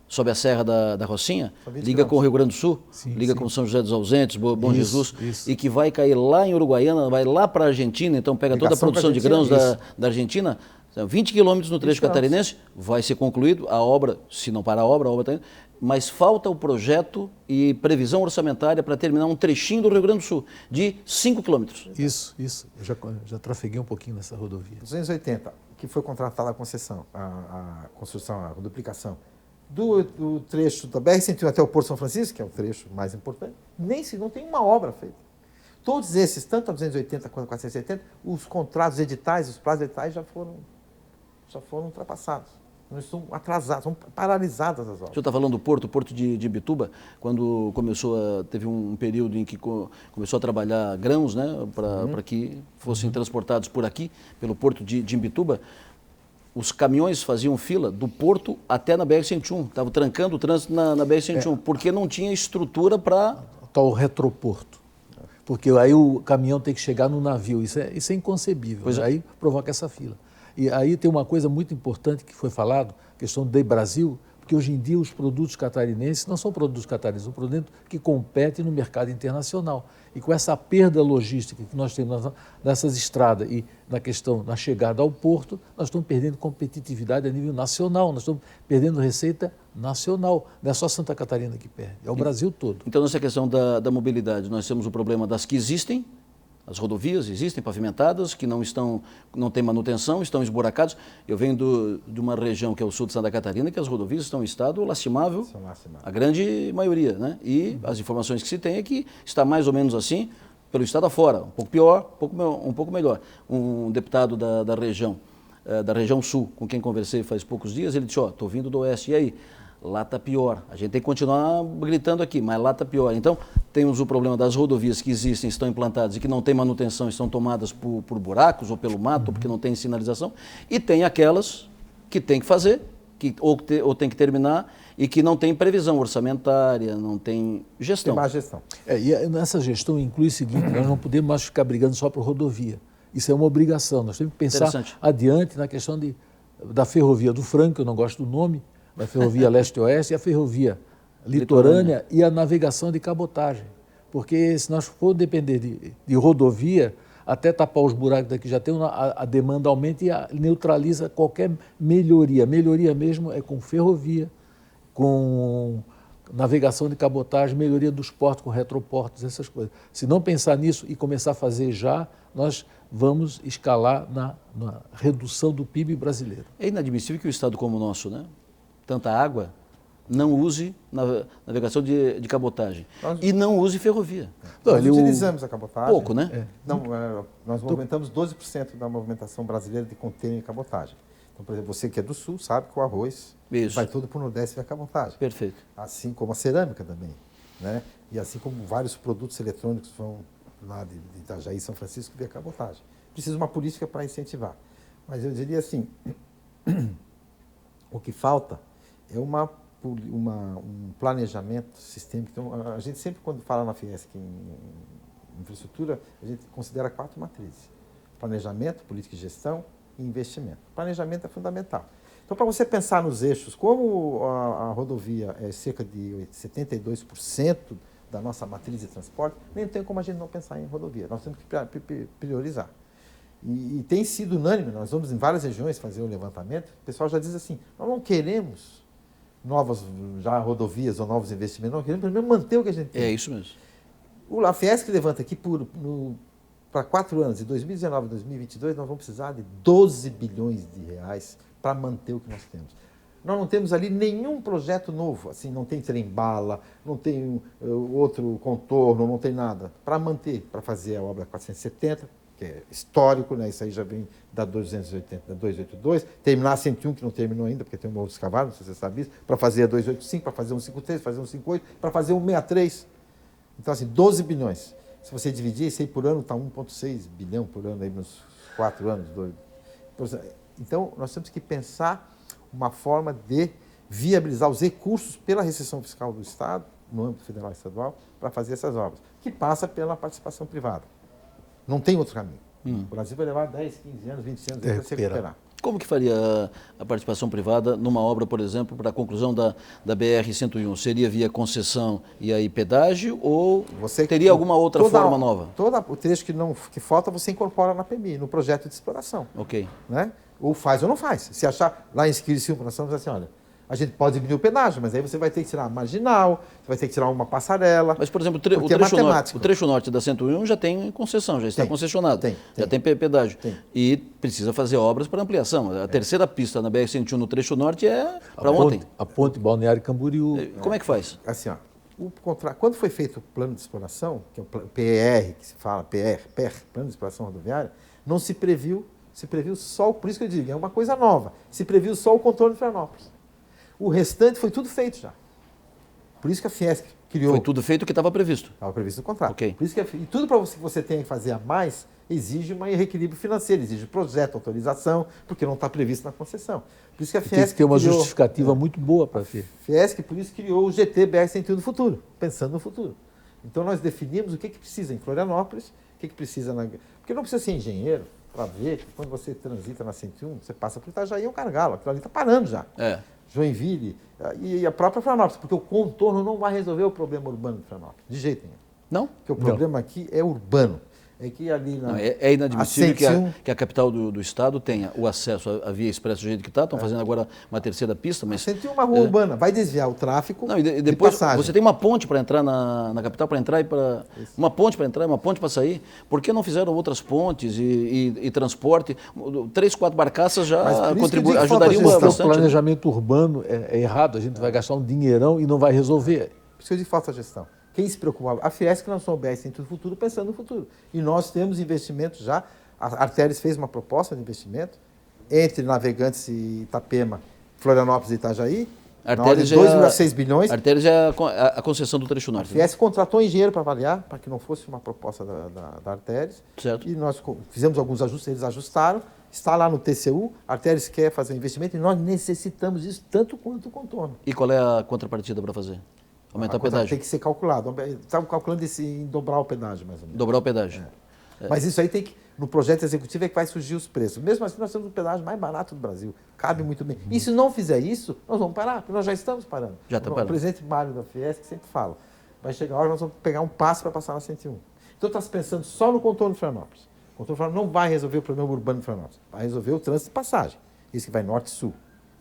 sob a Serra da Rocinha, liga com o Rio Grande do Sul, liga com São José dos Ausentes, Bom Jesus, e que vai cair lá em Uruguaiana, vai lá para a Argentina, então pega toda a produção de grãos da Argentina. São 20 quilômetros no trecho 20 quilômetros. catarinense, vai ser concluído a obra, se não parar a obra está indo, mas falta o projeto e previsão orçamentária para terminar um trechinho do Rio Grande do Sul, de 5 quilômetros. Isso. Eu já trafeguei um pouquinho nessa rodovia. 280, que foi contratada a concessão, a construção, a duplicação, do trecho da BR-101 até o Porto São Francisco, que é o trecho mais importante, nem se não tem uma obra feita. Todos esses, tanto a 280 quanto a 470, os contratos editais, os prazos editais já foram ultrapassados. Não estão atrasados, estão paralisadas as O obras. senhor está falando do Porto de Imbituba, quando teve um período em que começou a trabalhar grãos, né, para que fossem transportados por aqui, pelo Porto de Imbituba, os caminhões faziam fila do porto até na BR-101, estavam trancando o trânsito na BR-101, porque não tinha estrutura para... Tal retroporto. Porque aí o caminhão tem que chegar no navio, isso é inconcebível, Pois é. Aí provoca essa fila. E aí tem uma coisa muito importante que foi falado, a questão do Brasil, porque hoje em dia os produtos catarinenses não são produtos catarinenses, são produtos que competem no mercado internacional. E com essa perda logística que nós temos nessas estradas e na chegada ao porto, nós estamos perdendo competitividade a nível nacional, nós estamos perdendo receita nacional. Não é só Santa Catarina que perde, é o Brasil todo. Então, nessa questão da mobilidade, nós temos o problema das que existem, as rodovias existem pavimentadas, que não têm manutenção, estão esburacadas. Eu venho de uma região que é o sul de Santa Catarina, que as rodovias estão em estado lastimável, São lastimáveis. a grande maioria, né? E as informações que se tem é que está mais ou menos assim, pelo estado afora, um pouco pior, um pouco melhor. Um deputado da região sul, com quem conversei faz poucos dias, ele disse, estou vindo do oeste, e aí? Lá está pior. A gente tem que continuar gritando aqui, mas lá está pior. Então, temos o problema das rodovias que existem, estão implantadas e que não têm manutenção, estão tomadas por buracos ou pelo mato, porque não tem sinalização. E tem aquelas que tem que fazer, ou tem que terminar, e que não tem previsão orçamentária, não tem gestão. Tem má gestão. E nessa gestão inclui o seguinte, nós não podemos mais ficar brigando só por rodovia. Isso é uma obrigação, nós temos que pensar adiante na questão da ferrovia do Franco, eu não gosto do nome, da ferrovia leste-oeste e a ferrovia litorânea e a navegação de cabotagem. Porque se nós for depender de rodovia, até tapar os buracos daqui já tem a demanda aumenta e neutraliza qualquer melhoria. Melhoria mesmo é com ferrovia, com navegação de cabotagem, melhoria dos portos com retroportos, essas coisas. Se não pensar nisso e começar a fazer já, nós vamos escalar na redução do PIB brasileiro. É inadmissível que um estado como o nosso, né, tanta água, não use navegação de cabotagem e não use ferrovia. Nós utilizamos a cabotagem. Pouco, né? Não, nós movimentamos 12% da movimentação brasileira de contêiner e cabotagem. Então, por exemplo, você que é do sul sabe que o arroz vai todo para o Nordeste via cabotagem. Perfeito. Assim como a cerâmica também, né? E assim como vários produtos eletrônicos vão lá de Itajaí, São Francisco, via cabotagem. Precisa uma política para incentivar. Mas eu diria assim, o que falta é um planejamento sistêmico. Então, a gente sempre, quando fala na Fiesc em infraestrutura, a gente considera 4 matrizes: planejamento, política e gestão e investimento. Planejamento é fundamental. Então, para você pensar nos eixos, como a rodovia é cerca de 72% da nossa matriz de transporte, nem tem como a gente não pensar em rodovia. Nós temos que priorizar. E tem sido unânime, nós vamos em várias regiões fazer o levantamento, o pessoal já diz assim, nós não queremos novas rodovias ou novos investimentos, nós queremos primeiro manter o que a gente tem. É isso mesmo. A Fiesc levanta aqui para 4 anos, de 2019 a 2022, nós vamos precisar de 12 bilhões de reais para manter o que nós temos. Nós não temos ali nenhum projeto novo, assim, não tem trem-bala, não tem outro contorno, não tem nada. Para manter, para fazer a obra 470, que é histórico, né? Isso aí já vem da 280, da 282, terminar a 101, que não terminou ainda, porque tem um morro escavado, não sei se você sabe isso, para fazer a 285, para fazer um 53, fazer um 58, para fazer um 63. Então, assim, 12 bilhões. Se você dividir isso aí por ano, está 1,6 bilhão por ano, aí nos 4 anos. Então, nós temos que pensar uma forma de viabilizar os recursos pela recessão fiscal do Estado, no âmbito federal e estadual, para fazer essas obras, que passa pela participação privada. Não tem outro caminho. O Brasil vai levar 10, 15 anos, 20 anos para se recuperar. como que faria a participação privada numa obra, por exemplo, para a conclusão da BR-101? Seria via concessão e aí pedágio ou teria alguma outra forma nova? Todo o trecho que falta você incorpora na PMI, no projeto de exploração. Ok. Né? Ou faz ou não faz. Se achar lá em Criciúma, nós estamos assim, olha, a gente pode diminuir o pedágio, mas aí você vai ter que tirar a marginal, você vai ter que tirar uma passarela. Mas, por exemplo, o trecho norte da 101 já tem concessão, já está concessionado. Já tem pedágio. E precisa fazer obras para ampliação. A terceira pista na BR-101 no trecho norte é para ontem. A ponte Balneário Camboriú. Como é que faz? Assim, ó, quando foi feito o plano de exploração, que é o PR, que se fala, PER, Plano de Exploração Rodoviária, não se previu só, por isso que eu digo, é uma coisa nova, se previu só o contorno de Florianópolis. O restante foi tudo feito já. Por isso que a Fiesc criou... Foi tudo feito o que estava previsto. Estava previsto no contrato. Okay. Por isso que e tudo para você tenha que fazer a mais, exige um reequilíbrio financeiro, exige projeto, autorização, porque não está previsto na concessão. Por isso que a Fiesc tem que ter uma justificativa muito boa para ter. A Fiesc, por isso, criou o GT BR-101 do futuro, pensando no futuro. Então, nós definimos o que precisa em Florianópolis, o que precisa na... Porque não precisa ser engenheiro para ver que quando você transita na 101, você passa por Itajaí, é um gargalo, aquilo ali está parando já. Joinville e a própria Florianópolis, porque o contorno não vai resolver o problema urbano de Florianópolis, de jeito nenhum. Não? Porque o problema aqui é urbano. É que ali na... É inadmissível que a capital do estado tenha o acesso à via expressa do jeito que está. Estão fazendo agora uma terceira pista, mas... 101 é uma rua urbana, vai desviar o tráfego. Não, e depois você tem uma ponte para entrar na capital, para entrar e para... Uma ponte para entrar e uma ponte para sair. Por que não fizeram outras pontes e transporte? 3, 4 barcaças já ajudariam bastante. O planejamento urbano é errado, a gente vai gastar um dinheirão e não vai resolver. Por isso que falta gestão. Quem se preocupava? A Fiesc lançou o BR-101 do futuro pensando no futuro. E nós temos investimentos já. A Arteris fez uma proposta de investimento entre Navegantes e Itapema, Florianópolis e Itajaí, na ordem de 2,6 bilhões. A Arteris é a concessão do trecho norte. A Fiesc contratou engenheiro para avaliar, para que não fosse uma proposta da Arteris. Certo. E nós fizemos alguns ajustes, eles ajustaram. Está lá no TCU, a Arteris quer fazer um investimento e nós necessitamos disso tanto quanto o contorno. E qual é a contrapartida para fazer? Aumentar o pedágio? Tem que ser calculado. Estamos calculando em dobrar o pedágio, mais ou menos. Dobrar o pedágio. Mas isso aí tem que, no projeto executivo, é que vai surgir os preços. Mesmo assim, nós temos o pedágio mais barato do Brasil. Cabe muito bem. E se não fizer isso, nós vamos parar, porque nós já estamos parando. Já está parando. O presidente Mário da Fiesc sempre fala, vai chegar a hora que nós vamos pegar um passo para passar na 101. Então, está se pensando só no contorno de Florianópolis. O contorno de Florianópolis não vai resolver o problema urbano de Florianópolis. Vai resolver o trânsito de passagem. Isso que vai norte e sul.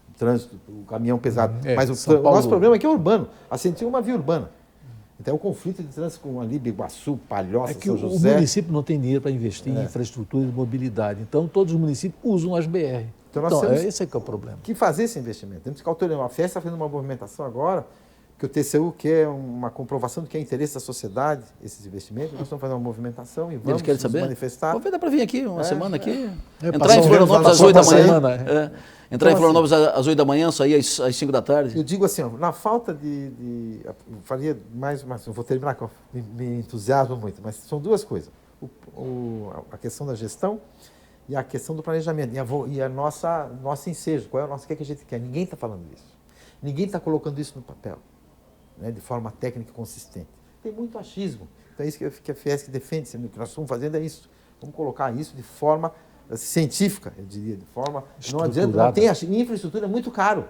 O trânsito, o caminhão pesado. Mas o nosso problema aqui é urbano. A 101 é uma via urbana. Então, o conflito de trânsito com ali, Biguaçu, Palhoça, São José... O município não tem dinheiro para investir em infraestrutura e mobilidade. Então, todos os municípios usam as BR. Então esse é que é o problema. Que fazer esse investimento. Temos que autorizar. A FES está fazendo uma movimentação agora, que o TCU quer uma comprovação do que é interesse da sociedade, esses investimentos. Nós estamos fazendo uma movimentação e vamos nos manifestar. Dá para vir aqui, uma semana aqui. Entrar em Florianópolis às 8 da manhã. Entrar em Florianópolis às 8 da manhã, sair às 5 da tarde. Eu digo assim, na falta eu faria mais, eu vou terminar, me entusiasmo muito, mas são duas coisas. A questão da gestão e a questão do planejamento. E a nosso ensejo, qual é o nosso, o que a gente quer? Ninguém está falando isso. Ninguém está colocando isso no papel, né, de forma técnica e consistente. Tem muito achismo. Então é isso que a Fiesc defende, o que nós estamos fazendo é isso. Vamos colocar isso de forma científica, eu diria, de forma... Não adianta, não tem infraestrutura, é muito caro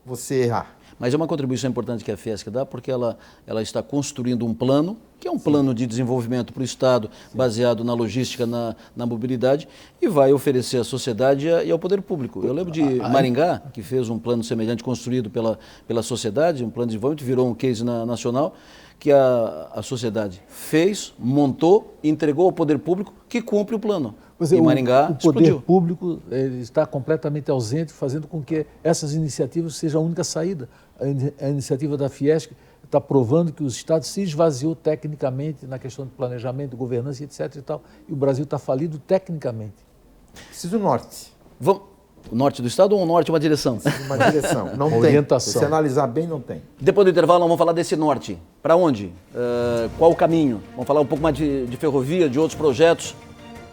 você errar. Mas é uma contribuição importante que a Fiesc dá, porque ela está construindo um plano, que é um plano de desenvolvimento para o Estado, baseado na logística, na mobilidade, e vai oferecer à sociedade e ao poder público. Eu lembro de Maringá, que fez um plano semelhante construído pela sociedade, um plano de desenvolvimento, virou um case nacional, que a sociedade fez, montou, entregou ao poder público, que cumpre o plano. Pois é, em Maringá, o poder público está completamente ausente, fazendo com que essas iniciativas sejam a única saída. A iniciativa da Fiesc está provando que os estados se esvaziou tecnicamente na questão de planejamento, governança, etc. e tal, e o Brasil está falido tecnicamente. Precisa do norte. O norte do estado ou o norte uma direção? Uma direção. Não tem. Orientação. Se analisar bem, não tem. Depois do intervalo, nós vamos falar desse norte. Para onde? Qual o caminho? Vamos falar um pouco mais de ferrovia, de outros projetos.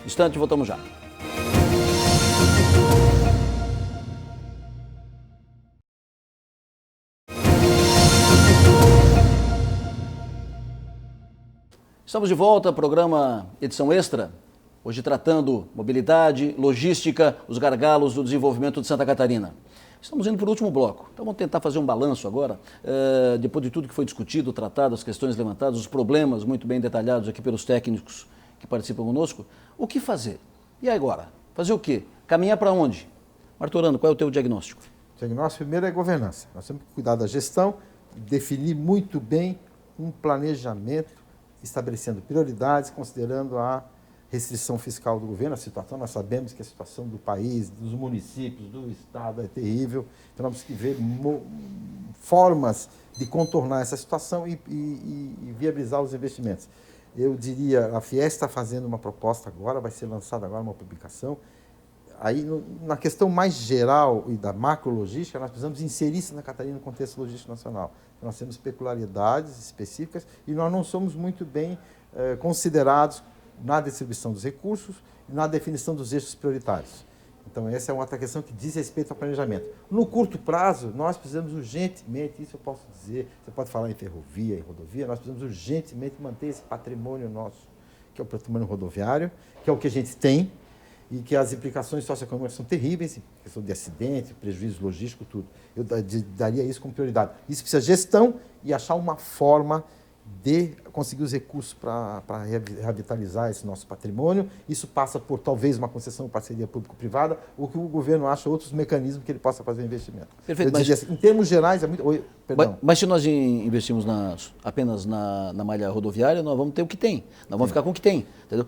Instante, voltamos já. Estamos de volta, programa Edição Extra. hoje tratando mobilidade, logística, os gargalos do desenvolvimento de Santa Catarina. Estamos indo para o último bloco, então vamos tentar fazer um balanço agora, depois de tudo que foi discutido, tratado, as questões levantadas, os problemas muito bem detalhados aqui pelos técnicos que participam conosco. O que fazer? E agora? Fazer o quê? Caminhar para onde? Martorano, qual é o teu diagnóstico? O diagnóstico primeiro é governança. Nós temos que cuidar da gestão, definir muito bem um planejamento, estabelecendo prioridades, considerando a restrição fiscal do governo, a situação, nós sabemos que a situação do país, dos municípios, do Estado é terrível, então nós temos que ver formas de contornar essa situação e viabilizar os investimentos. Eu diria, a Fies está fazendo uma proposta agora, vai ser lançada agora uma publicação. Aí, na questão mais geral e da macrologística, nós precisamos inserir Santa Catarina no contexto logístico nacional. Nós temos peculiaridades específicas e nós não somos muito bem considerados na distribuição dos recursos e na definição dos eixos prioritários. Então, essa é uma outra questão que diz respeito ao planejamento. No curto prazo, nós precisamos urgentemente, isso eu posso dizer, você pode falar em ferrovia, em rodovia, nós precisamos urgentemente manter esse patrimônio nosso, que é o patrimônio rodoviário, que é o que a gente tem, e que as implicações socioeconômicas são terríveis, questão de acidente, prejuízo logístico, tudo. Eu daria isso como prioridade. Isso precisa de gestão e achar uma forma de conseguir os recursos para revitalizar esse nosso patrimônio. Isso passa por, talvez, uma concessão de parceria público-privada, ou que o governo acha outros mecanismos que ele possa fazer investimento. Perfeito, eu diria assim, em termos gerais, é muito... Mas se nós investirmos apenas na malha rodoviária, nós vamos ter o que tem. Nós vamos ficar com o que tem. Entendeu?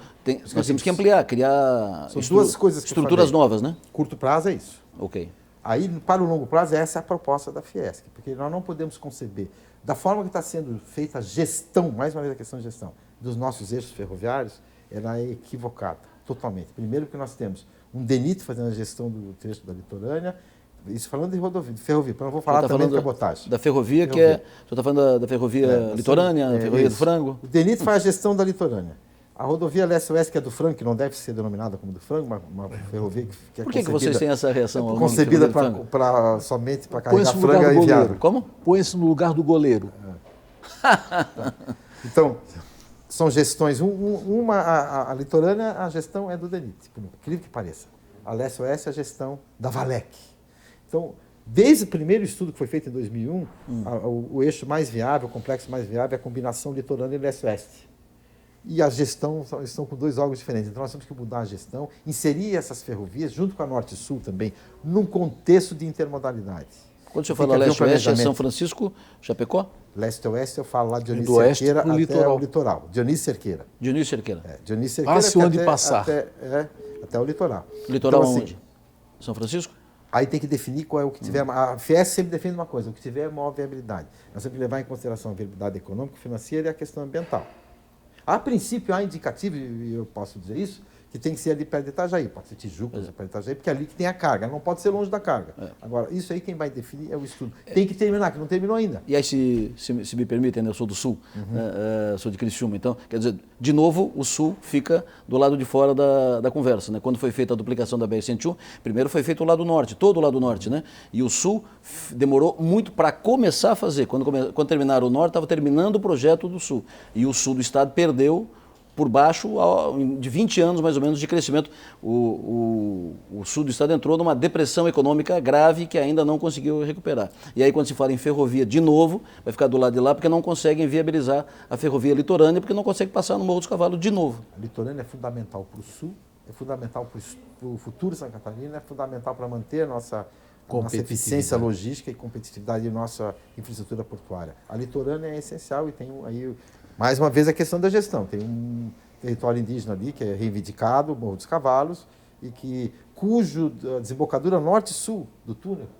Nós temos que ampliar, criar duas coisas que estruturas novas, né? Curto prazo é isso. Ok. Aí, para o longo prazo, essa é a proposta da Fiesc, porque nós não podemos conceber, da forma que está sendo feita a gestão, mais uma vez a questão de gestão, dos nossos eixos ferroviários, ela é equivocada, totalmente. Primeiro porque nós temos um DENIT fazendo a gestão do trecho da litorânea, isso falando de rodovia, de ferrovia, mas eu vou falar também de cabotagem. Da ferrovia, que é... Você está falando da ferrovia litorânea, a ferrovia do Frango? O DENIT faz a gestão da litorânea. A rodovia leste-oeste, que é do Frango, que não deve ser denominada como do Frango, uma ferrovia que é Por que vocês têm essa reação? Concebida somente para carregar franga e viário. Como? Põe-se no lugar do goleiro. Então, são gestões. A litorânea, a gestão é do DENIT, por incrível que pareça. A leste-oeste é a gestão da Valec. Então, desde o primeiro estudo que foi feito em 2001, o eixo mais viável, o complexo mais viável é a combinação litorânea e leste-oeste. E a gestão estão com dois órgãos diferentes. Então, nós temos que mudar a gestão, inserir essas ferrovias, junto com a Norte e Sul também, num contexto de intermodalidade. Quando o senhor fala leste-oeste, é São Francisco, Chapecó? Leste-oeste, eu falo lá de Dionísio Cerqueira até o litoral. Dionísio Cerqueira. Dionísio Cerqueira. Dionísio Cerqueira passe onde passar. Até o litoral. Litoral então, aonde? São Francisco? Aí tem que definir qual é o que tiver. A Fies sempre defende uma coisa, o que tiver maior viabilidade. Nós temos que levar em consideração a viabilidade econômica, financeira e a questão ambiental. A princípio, há indicativo, e eu posso dizer isso, que tem que ser ali perto de Itajaí, pode ser Tijuca, perto de Itajaí, porque é ali que tem a carga, não pode ser longe da carga. Agora, isso aí quem vai definir é o estudo. Tem que terminar, que não terminou ainda. E aí, se me permitem, né, eu sou do Sul, sou de Criciúma, então, quer dizer, de novo, o Sul fica do lado de fora da conversa, né? Quando foi feita a duplicação da BR-101, primeiro foi feito o lado norte, todo o lado norte, né? E o Sul demorou muito para começar a fazer. Quando terminaram o norte, estava terminando o projeto do Sul. E o Sul do estado perdeu por baixo de 20 anos, mais ou menos, de crescimento. O sul do estado entrou numa depressão econômica grave que ainda não conseguiu recuperar. E aí, quando se fala em ferrovia de novo, vai ficar do lado de lá, porque não conseguem viabilizar a ferrovia litorânea, porque não conseguem passar no Morro dos Cavalos de novo. A litorânea é fundamental para o sul, é fundamental para o futuro de Santa Catarina, é fundamental para manter a nossa eficiência logística e competitividade de nossa infraestrutura portuária. A litorânea é essencial e tem aí... Mais uma vez, a questão da gestão. Tem um território indígena ali que é reivindicado, o Morro dos Cavalos, e cujo desembocadura norte e sul do túnel, que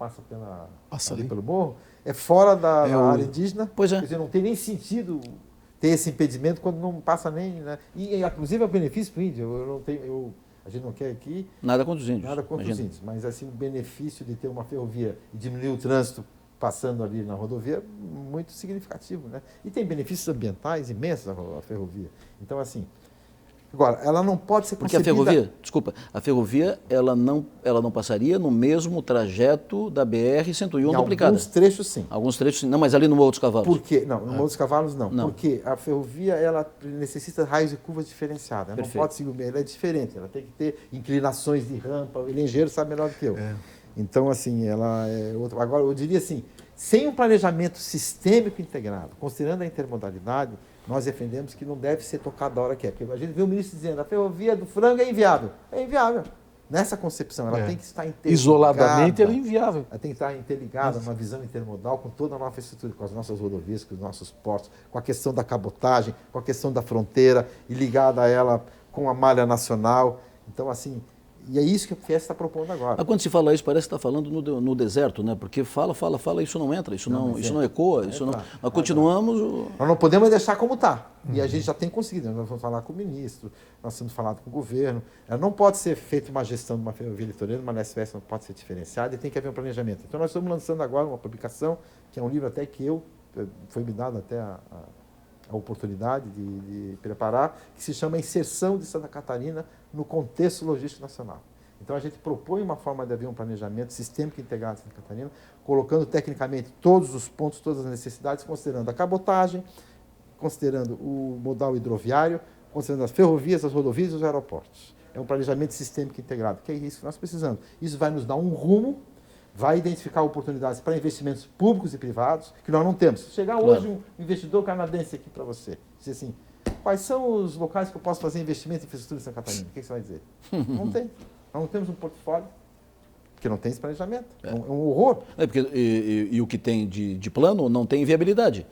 passa ali pelo morro, é fora da área indígena. Pois é. Quer dizer, não tem nem sentido ter esse impedimento quando não passa nem... Né? E, inclusive, é um benefício para o índio. A gente não quer aqui... Nada contra os índios. Nada contra os índios. Mas, assim, o benefício de ter uma ferrovia e diminuir o trânsito passando ali na rodovia, muito significativo, né? E tem benefícios ambientais imensos a ferrovia. Então, assim, Agora, ela não pode ser Porque concebida... a ferrovia, desculpa, a ferrovia ela não passaria no mesmo trajeto da BR-101 duplicada. Alguns trechos, sim. Alguns trechos, sim. Não, mas ali no Morro dos Cavalos. Por quê? Não, no Morro dos Cavalos não. Não. Porque a ferrovia ela necessita raios e curvas diferenciadas. Ela não Perfeito. pode seguir, ela é diferente. Ela tem que ter inclinações de rampa. O engenheiro sabe melhor do que eu. Então, assim, ela é outra. Agora, eu diria assim, sem um planejamento sistêmico integrado, considerando a intermodalidade, nós defendemos que não deve ser tocado a hora que é. Porque a gente vê o ministro dizendo a ferrovia do frango é inviável. É inviável. Nessa concepção, ela tem que estar interligada. Isoladamente, ela é inviável. Ela tem que estar interligada, uma visão intermodal com toda a nossa infraestrutura, com as nossas rodovias, com os nossos portos, com a questão da cabotagem, com a questão da fronteira e ligada a ela com a malha nacional. Então, assim, e é isso que a Fies está propondo agora. Mas quando se fala isso, parece que está falando no deserto, né? Porque fala, isso não entra, isso não ecoa, nós continuamos... Nós não podemos deixar como está. E a gente já tem conseguido. Nós vamos falar com o ministro, nós temos falado com o governo. Ela não pode ser feita uma gestão de uma ferrovia litorânea, uma LSFS não pode ser diferenciada e tem que haver um planejamento. Então nós estamos lançando agora uma publicação, que é um livro até que foi me dado até a oportunidade de preparar, que se chama Inserção de Santa Catarina no Contexto Logístico Nacional. Então, a gente propõe uma forma de haver um planejamento sistêmico integrado de Santa Catarina, colocando tecnicamente todos os pontos, todas as necessidades, considerando a cabotagem, considerando o modal hidroviário, considerando as ferrovias, as rodovias e os aeroportos. É um planejamento sistêmico integrado, que é isso que nós precisamos. Isso vai nos dar um rumo, vai identificar oportunidades para investimentos públicos e privados, que nós não temos. Se chegar hoje um investidor canadense aqui para você, dizer assim, quais são os locais que eu posso fazer investimento em infraestrutura em Santa Catarina? O que você vai dizer? Não tem. Nós não temos um portfólio, porque não tem esse planejamento. É um horror. Porque, e o que tem de plano não tem viabilidade.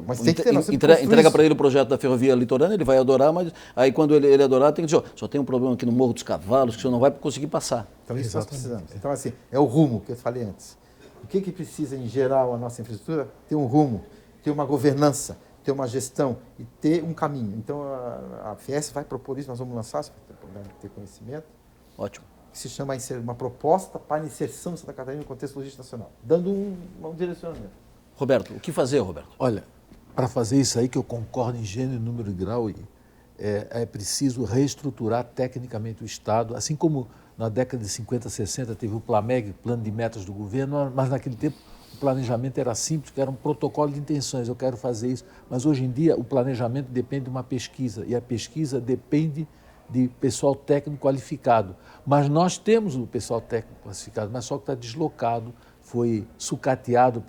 Mas tem que ter, entrega para ele o projeto da ferrovia litorânea, ele vai adorar, mas aí quando ele adorar, tem que dizer, só tem um problema aqui no Morro dos Cavalos, que o senhor não vai conseguir passar. Então, isso nós precisamos. Então, assim, é o rumo que eu falei antes. O que precisa, em geral, a nossa infraestrutura? Ter um rumo, ter uma governança, ter uma gestão e ter um caminho. Então, a Fies vai propor isso, nós vamos lançar, para ter conhecimento. Ótimo. Que se chama uma proposta para a inserção de Santa Catarina no contexto logístico nacional, dando um direcionamento. Roberto, o que fazer, Roberto? Olha, para fazer isso aí, que eu concordo em gênero, número e grau, é preciso reestruturar tecnicamente o Estado, assim como na década de 50, 60 teve o PLAMEG, Plano de Metas do Governo, mas naquele tempo o planejamento era simples, que era um protocolo de intenções, eu quero fazer isso, mas hoje em dia o planejamento depende de uma pesquisa, e a pesquisa depende de pessoal técnico qualificado. Mas nós temos o pessoal técnico qualificado, mas só que está deslocado, foi sucateado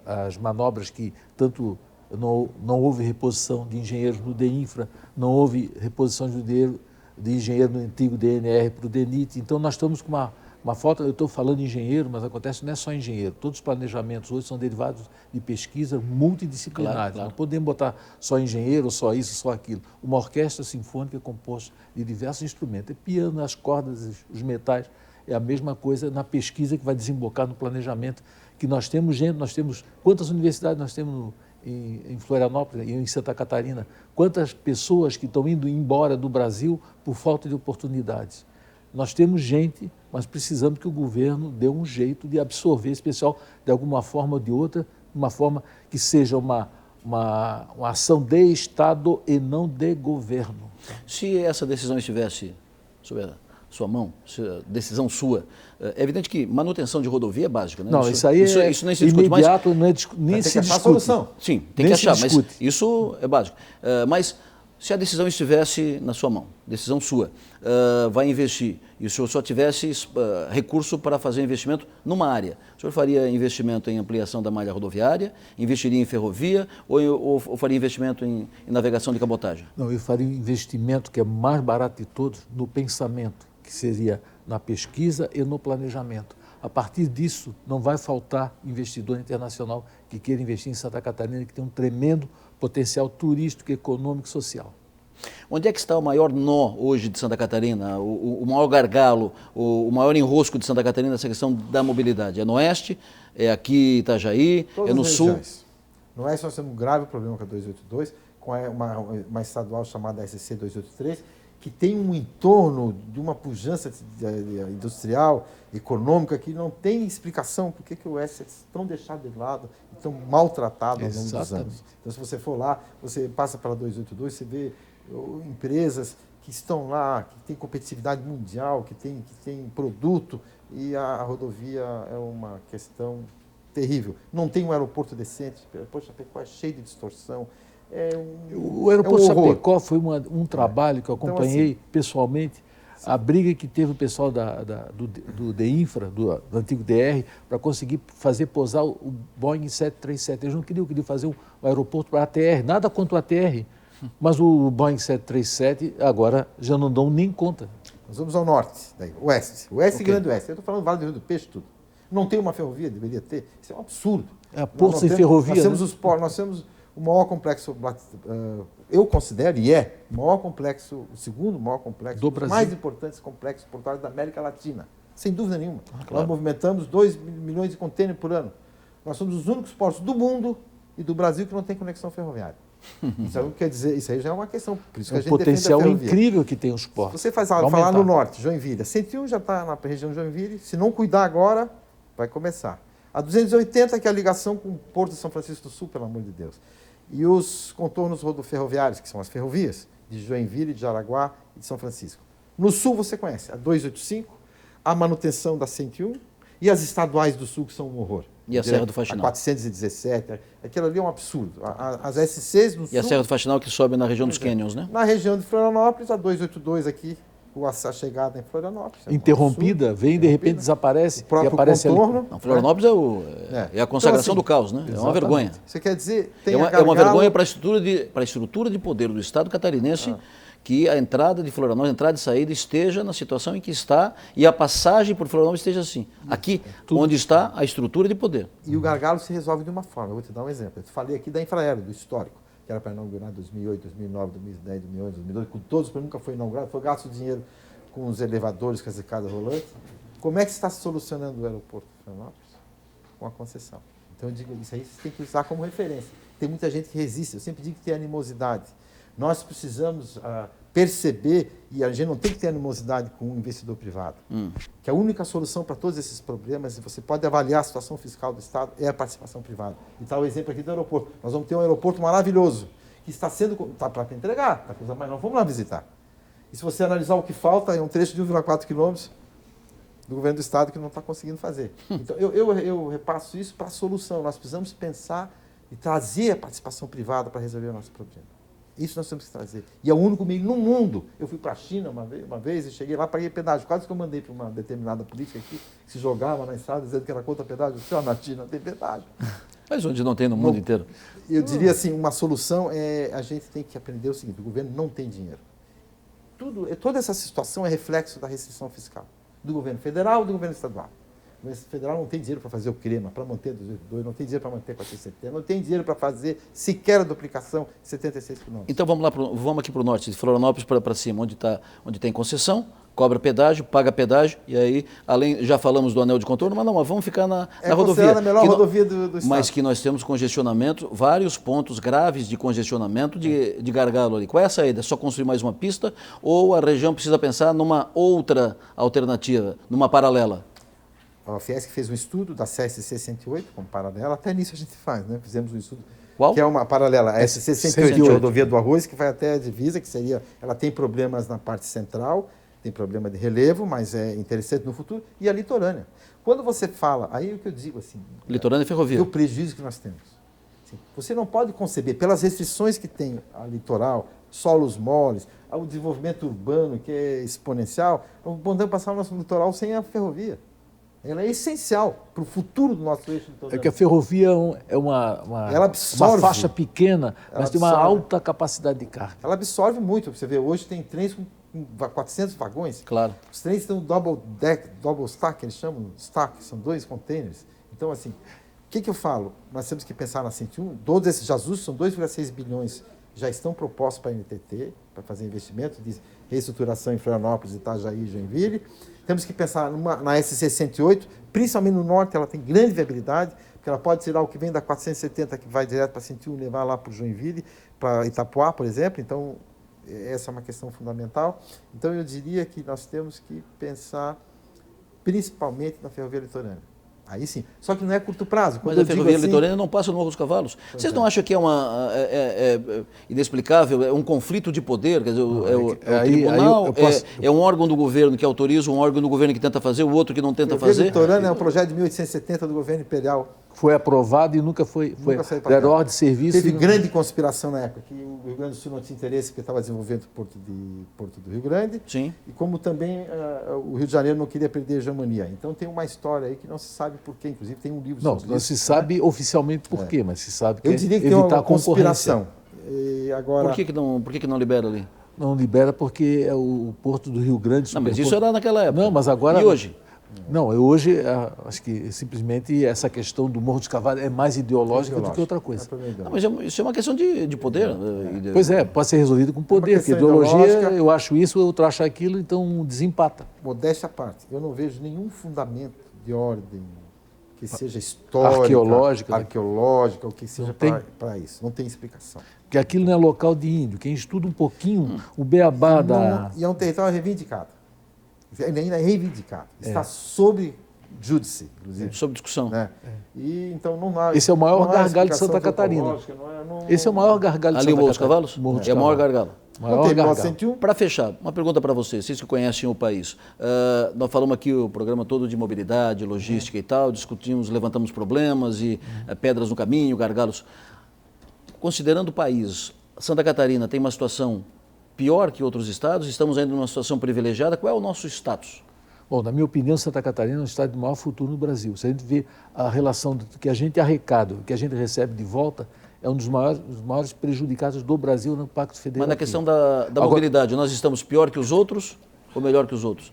as manobras que tanto não houve reposição de engenheiros no DEINFRA, não houve reposição de engenheiro no antigo DNR para o DENIT. Então nós estamos com uma falta, eu estou falando engenheiro, mas acontece não é só engenheiro, todos os planejamentos hoje são derivados de pesquisa multidisciplinares. Claro. Não podemos botar só engenheiro, só isso, só aquilo. Uma orquestra sinfônica é composta de diversos instrumentos, é piano, as cordas, os metais, é a mesma coisa na pesquisa que vai desembocar no planejamento, que nós temos gente, quantas universidades nós temos em Florianópolis e em Santa Catarina, quantas pessoas que estão indo embora do Brasil por falta de oportunidades. Nós temos gente, mas precisamos que o governo dê um jeito de absorver esse pessoal de alguma forma ou de outra, de uma forma que seja uma ação de Estado e não de governo. Se essa decisão estivesse sob a sua mão, decisão sua, é evidente que manutenção de rodovia é básica, né? Não, isso aí isso nem se discute mais. Imediato, nem se discute. Solução. Sim, tem que achar, mas isso é básico. Mas se a decisão estivesse na sua mão, decisão sua, vai investir, e o senhor só tivesse recurso para fazer investimento numa área, o senhor faria investimento em ampliação da malha rodoviária, investiria em ferrovia ou faria investimento em navegação de cabotagem? Não, eu faria um investimento que é mais barato de todos no pensamento, que seria na pesquisa e no planejamento. A partir disso, não vai faltar investidor internacional que queira investir em Santa Catarina, que tem um tremendo potencial turístico, econômico e social. Onde é que está o maior nó hoje de Santa Catarina, o maior gargalo, o maior enrosco de Santa Catarina nessa questão da mobilidade? É no oeste, é aqui em Itajaí, é no sul? No oeste nós temos um grave problema com a 282, com uma estadual chamada SC 283, que tem um entorno de uma pujança industrial, econômica, que não tem explicação por que o oeste é tão deixado de lado tão maltratado ao longo dos Exatamente. anos. Então, se você for lá, você passa pela 282, você vê empresas que estão lá, que têm competitividade mundial, que tem produto, e a rodovia é uma questão terrível. Não tem um aeroporto decente, poxa, Chapecó é cheio de distorção. O aeroporto é um horror. Chapecó foi um trabalho que eu Então, acompanhei assim, pessoalmente. A briga que teve o pessoal do DEINFRA, do antigo DR, para conseguir fazer pousar o Boeing 737. Eles não queriam fazer um aeroporto para a ATR, nada contra o ATR. Mas o Boeing 737 agora já não dão nem conta. Nós vamos ao norte, daí, oeste. Oeste e Grande Oeste. Eu estou falando do Vale do Rio do Peixe, tudo. Não tem uma ferrovia, deveria ter. Isso é um absurdo. É Porto Sem Ferrovia. Nós temos né? os portos, nós temos o maior complexo, eu considero, e é, o maior complexo, o segundo maior complexo, Do os Brasil. mais importantes complexos portuários da América Latina. Sem dúvida nenhuma. Nós movimentamos 2 milhões de contêineres por ano. Nós somos os únicos portos do mundo e do Brasil que não tem conexão ferroviária. Isso aí quer dizer, isso aí já é uma questão. Por isso que É a um gente defende a potencial ferrovia. incrível que tem os portos. Você Vai falar aumentar. no norte, Joinville. A 101 já está na região de Joinville. Se não cuidar agora, vai começar. A 280, que é a ligação com o Porto de São Francisco do Sul, pelo amor de Deus. E os contornos rodoferroviários, que são as ferrovias, de Joinville, de Jaraguá e de São Francisco. No sul você conhece a 285, a manutenção da 101 e as estaduais do sul, que são um horror. E a Serra do Faxinal. A 417, aquilo ali é um absurdo. As SCs no sul... E a Serra do Faxinal que sobe na região dos Canyons, né? Na região de Florianópolis, a 282 aqui, a chegada em Florianópolis. Interrompida, vem de repente desaparece O próprio e aparece contorno. ali. Não, Florianópolis é a consagração Então, assim, do caos, né? É uma exatamente. vergonha. Você quer dizer, tem É uma gargalo- vergonha para a estrutura de poder do Estado catarinense que a entrada de Florianópolis, a entrada e saída esteja na situação em que está e a passagem por Florianópolis esteja assim. Aqui, onde está a estrutura de poder. E o gargalo se resolve de uma forma. Eu vou te dar um exemplo. Eu te falei aqui da Infraero, do histórico, que era para inaugurar em 2008, 2009, 2010, 2011, 2012, com todos, mas nunca foi inaugurado. Foi gasto dinheiro com os elevadores, com as escadas rolantes. Como é que está se solucionando o aeroporto de Florianópolis? Com a concessão. Então, eu digo, isso aí você tem que usar como referência. Tem muita gente que resiste. Eu sempre digo que tem animosidade. Nós precisamos perceber, e a gente não tem que ter animosidade com o investidor privado, que a única solução para todos esses problemas, e você pode avaliar a situação fiscal do Estado, é a participação privada. E está o exemplo aqui do aeroporto. Nós vamos ter um aeroporto maravilhoso, que está para entregar, mas nós vamos lá visitar. E se você analisar o que falta, é um trecho de 1,4 quilômetros do governo do Estado que não está conseguindo fazer. Então, eu repasso isso para a solução. Nós precisamos pensar e trazer a participação privada para resolver o nosso problema. Isso nós temos que trazer. E é o único meio no mundo. Eu fui para a China uma vez e cheguei lá, paguei pedágio. Quase que eu mandei para uma determinada política aqui, que se jogava na estrada dizendo que era contra pedágio. Eu disse, na China não tem pedágio. Mas onde não tem no mundo inteiro. Eu diria assim, uma solução é a gente tem que aprender o seguinte, o governo não tem dinheiro. Toda essa situação é reflexo da restrição fiscal. Do governo federal e do governo estadual. O governo federal não tem dinheiro para fazer o CREMA, para manter 282, não tem dinheiro para manter 470, não tem dinheiro para fazer sequer a duplicação de 76 quilômetros. Então vamos aqui para o norte, de Florianópolis para cima, onde tem concessão, cobra pedágio, paga pedágio, e aí, já falamos do anel de contorno, mas vamos ficar na rodovia. É a melhor rodovia do Estado. Mas que nós temos congestionamento, vários pontos graves de congestionamento de gargalo ali. Qual é a saída? É só construir mais uma pista ou a região precisa pensar numa outra alternativa, numa paralela? A Fiesc fez um estudo da SC 108 como paralela, até nisso a gente faz, né? Fizemos um estudo. Qual? Que é uma paralela, a SC 108, a rodovia do Arroz, que vai até a divisa, que seria, ela tem problemas na parte central, tem problema de relevo, mas é interessante no futuro, e a litorânea. Quando você fala, aí é o que eu digo assim, Litorânea e ferrovia. do prejuízo que nós temos. Assim, você não pode conceber, pelas restrições que tem a litoral, solos moles, o desenvolvimento urbano que é exponencial, não podemos passar o nosso litoral sem a ferrovia. Ela é essencial para o futuro do nosso eixo litorâneo. É que a ferrovia é uma faixa pequena, mas tem uma alta capacidade de carga. Ela absorve muito. Você vê, hoje tem trens com 400 vagões. Claro. Os trens estão double stack, eles chamam stack, são 2 containers. Então, assim, o que eu falo? Nós temos que pensar na 101, todos esses ajustes, são 2,6 bilhões, já estão propostos para a NTT, para fazer investimento de reestruturação em Florianópolis, Itajaí e Joinville. Temos que pensar na SC 108, principalmente no norte, ela tem grande viabilidade, porque ela pode tirar o que vem da 470, que vai direto para a 101, levar lá para o Joinville, para Itapuá, por exemplo. Então, essa é uma questão fundamental. Então, eu diria que nós temos que pensar principalmente na ferrovia litorânea. Aí sim. Só que não é curto prazo. Mas a ferrovia litorânea não passa no Morro dos Cavalos. Vocês não acham que é inexplicável, é um conflito de poder? Quer dizer, o tribunal é um órgão do governo que autoriza, um órgão do governo que tenta fazer, o outro que não tenta fazer? A ferrovia litorânea é um projeto de 1870 do governo imperial. Foi aprovado e nunca foi deram ordem de serviço. Teve grande conspiração na época, que o Rio Grande do Sul não tinha interesse porque estava desenvolvendo o Porto do Rio Grande. Sim. E como também o Rio de Janeiro não queria perder a hegemonia. Então tem uma história aí que não se sabe por quê, inclusive tem um livro sobre isso. Não se sabe oficialmente por quê, mas se sabe que eu diria que tem uma conspiração. E agora... Por que não libera ali? Não libera porque é o Porto do Rio Grande... Não, mas isso era naquela época. Não, mas agora... E hoje? Não, hoje acho que simplesmente essa questão do Morro dos Cavalos é mais ideológica do que outra coisa. Não, mas isso é uma questão de poder. Pois é, pode ser resolvido com poder, porque ideologia, eu acho isso, o outro acha aquilo, então desempata. Modéstia à parte, eu não vejo nenhum fundamento de ordem que seja histórica, arqueológica, ou que seja para isso. Não tem explicação. Porque aquilo não é local de índio. Quem estuda um pouquinho o beabá da... E é um território reivindicado. Ainda é reivindicado. Está sob júdice, inclusive. Sob discussão. Né? E, então, não há, esse é o maior gargalo de Santa Catarina. Esse é o maior gargalo de Santa Catarina. Ali o Morro dos Cavalos? É o maior gargalo. Para fechar, uma pergunta para vocês que conhecem o país. Nós falamos aqui o programa todo de mobilidade, logística e tal, discutimos, levantamos problemas e pedras no caminho, gargalos. Considerando o país, Santa Catarina tem uma situação pior que outros estados? Estamos ainda numa situação privilegiada? Qual é o nosso status? Bom, na minha opinião, Santa Catarina é um estado de maior futuro no Brasil. Se a gente vê a relação do que a gente arrecada, o que a gente recebe de volta, é um dos maiores prejudicados do Brasil no Pacto Federativo. Mas na questão da mobilidade, nós estamos pior que os outros ou melhor que os outros?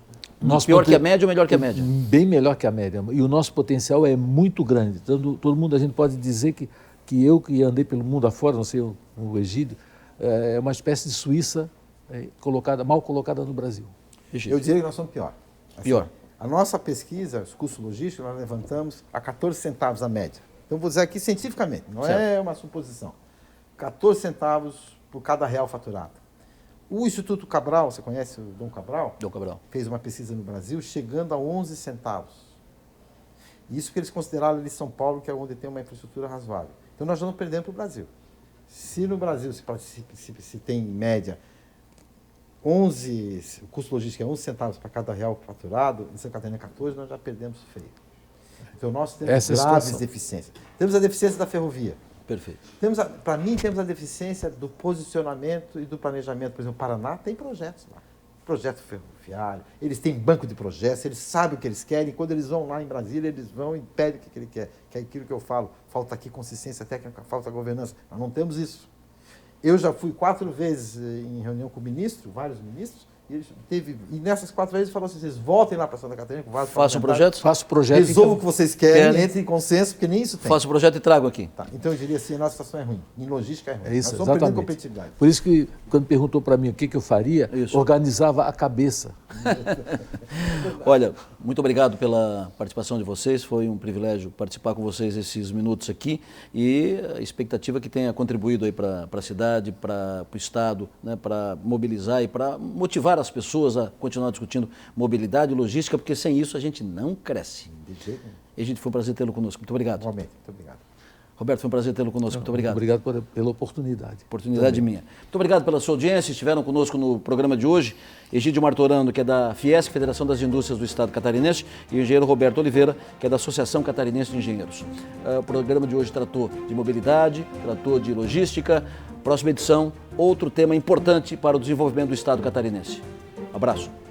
Pior que a média ou melhor que a média? Bem melhor que a média. E o nosso potencial é muito grande. Todo mundo, a gente pode dizer que eu que andei pelo mundo afora, não sei, o Egídio, é uma espécie de Suíça mal colocada no Brasil. Eu diria que nós somos pior. Assim, pior. A nossa pesquisa, os custos logísticos, nós levantamos a 14 centavos a média. Então, vou dizer aqui cientificamente, não é uma suposição. 14 centavos por cada real faturado. O Instituto Cabral, você conhece o Dom Cabral? Dom Cabral. Fez uma pesquisa no Brasil chegando a 11 centavos. Isso que eles consideraram ali São Paulo, que é onde tem uma infraestrutura razoável. Então, nós já não perdemos para o Brasil. Se no Brasil se tem, em média, o custo logístico é 11 centavos para cada real faturado, em Santa Catarina 14, nós já perdemos feio. Então, nós temos graves deficiências. Temos a deficiência da ferrovia. Perfeito. Para mim, temos a deficiência do posicionamento e do planejamento. Por exemplo, o Paraná tem projetos lá. Projeto ferroviário, eles têm banco de projetos, eles sabem o que eles querem, e quando eles vão lá em Brasília, eles vão e pedem o que ele quer, que é aquilo que eu falo, falta aqui consistência técnica, falta governança. Nós não temos isso. Eu já fui 4 vezes em reunião com o ministro, vários ministros, e nessas 4 vezes ele falou assim, vocês voltem lá para Santa Catarina, façam projetos, resolvam o que vocês querem, entrem em consenso, porque nem isso tem. Façam o projeto e tragam aqui. Tá, então eu diria assim, a nossa situação é ruim, em logística é ruim. É isso, nós estamos perdendo competitividade. Por isso que, quando perguntou para mim o que eu faria, organizava a cabeça. Olha, muito obrigado pela participação de vocês, foi um privilégio participar com vocês esses minutos aqui e a expectativa que tenha contribuído aí para a cidade, para o Estado, né, para mobilizar e para motivar as pessoas a continuar discutindo mobilidade e logística, porque sem isso a gente não cresce. E, gente, foi um prazer tê-lo conosco. Muito obrigado. Igualmente, muito obrigado. Roberto, foi um prazer tê-lo conosco. Muito obrigado. Obrigado pela oportunidade. Oportunidade minha. Muito obrigado pela sua audiência. Estiveram conosco no programa de hoje Egídio Martorano, que é da Fiesc, Federação das Indústrias do Estado Catarinense, e o engenheiro Roberto Oliveira, que é da Associação Catarinense de Engenheiros. O programa de hoje tratou de mobilidade, tratou de logística. Próxima edição, outro tema importante para o desenvolvimento do Estado catarinense. Abraço.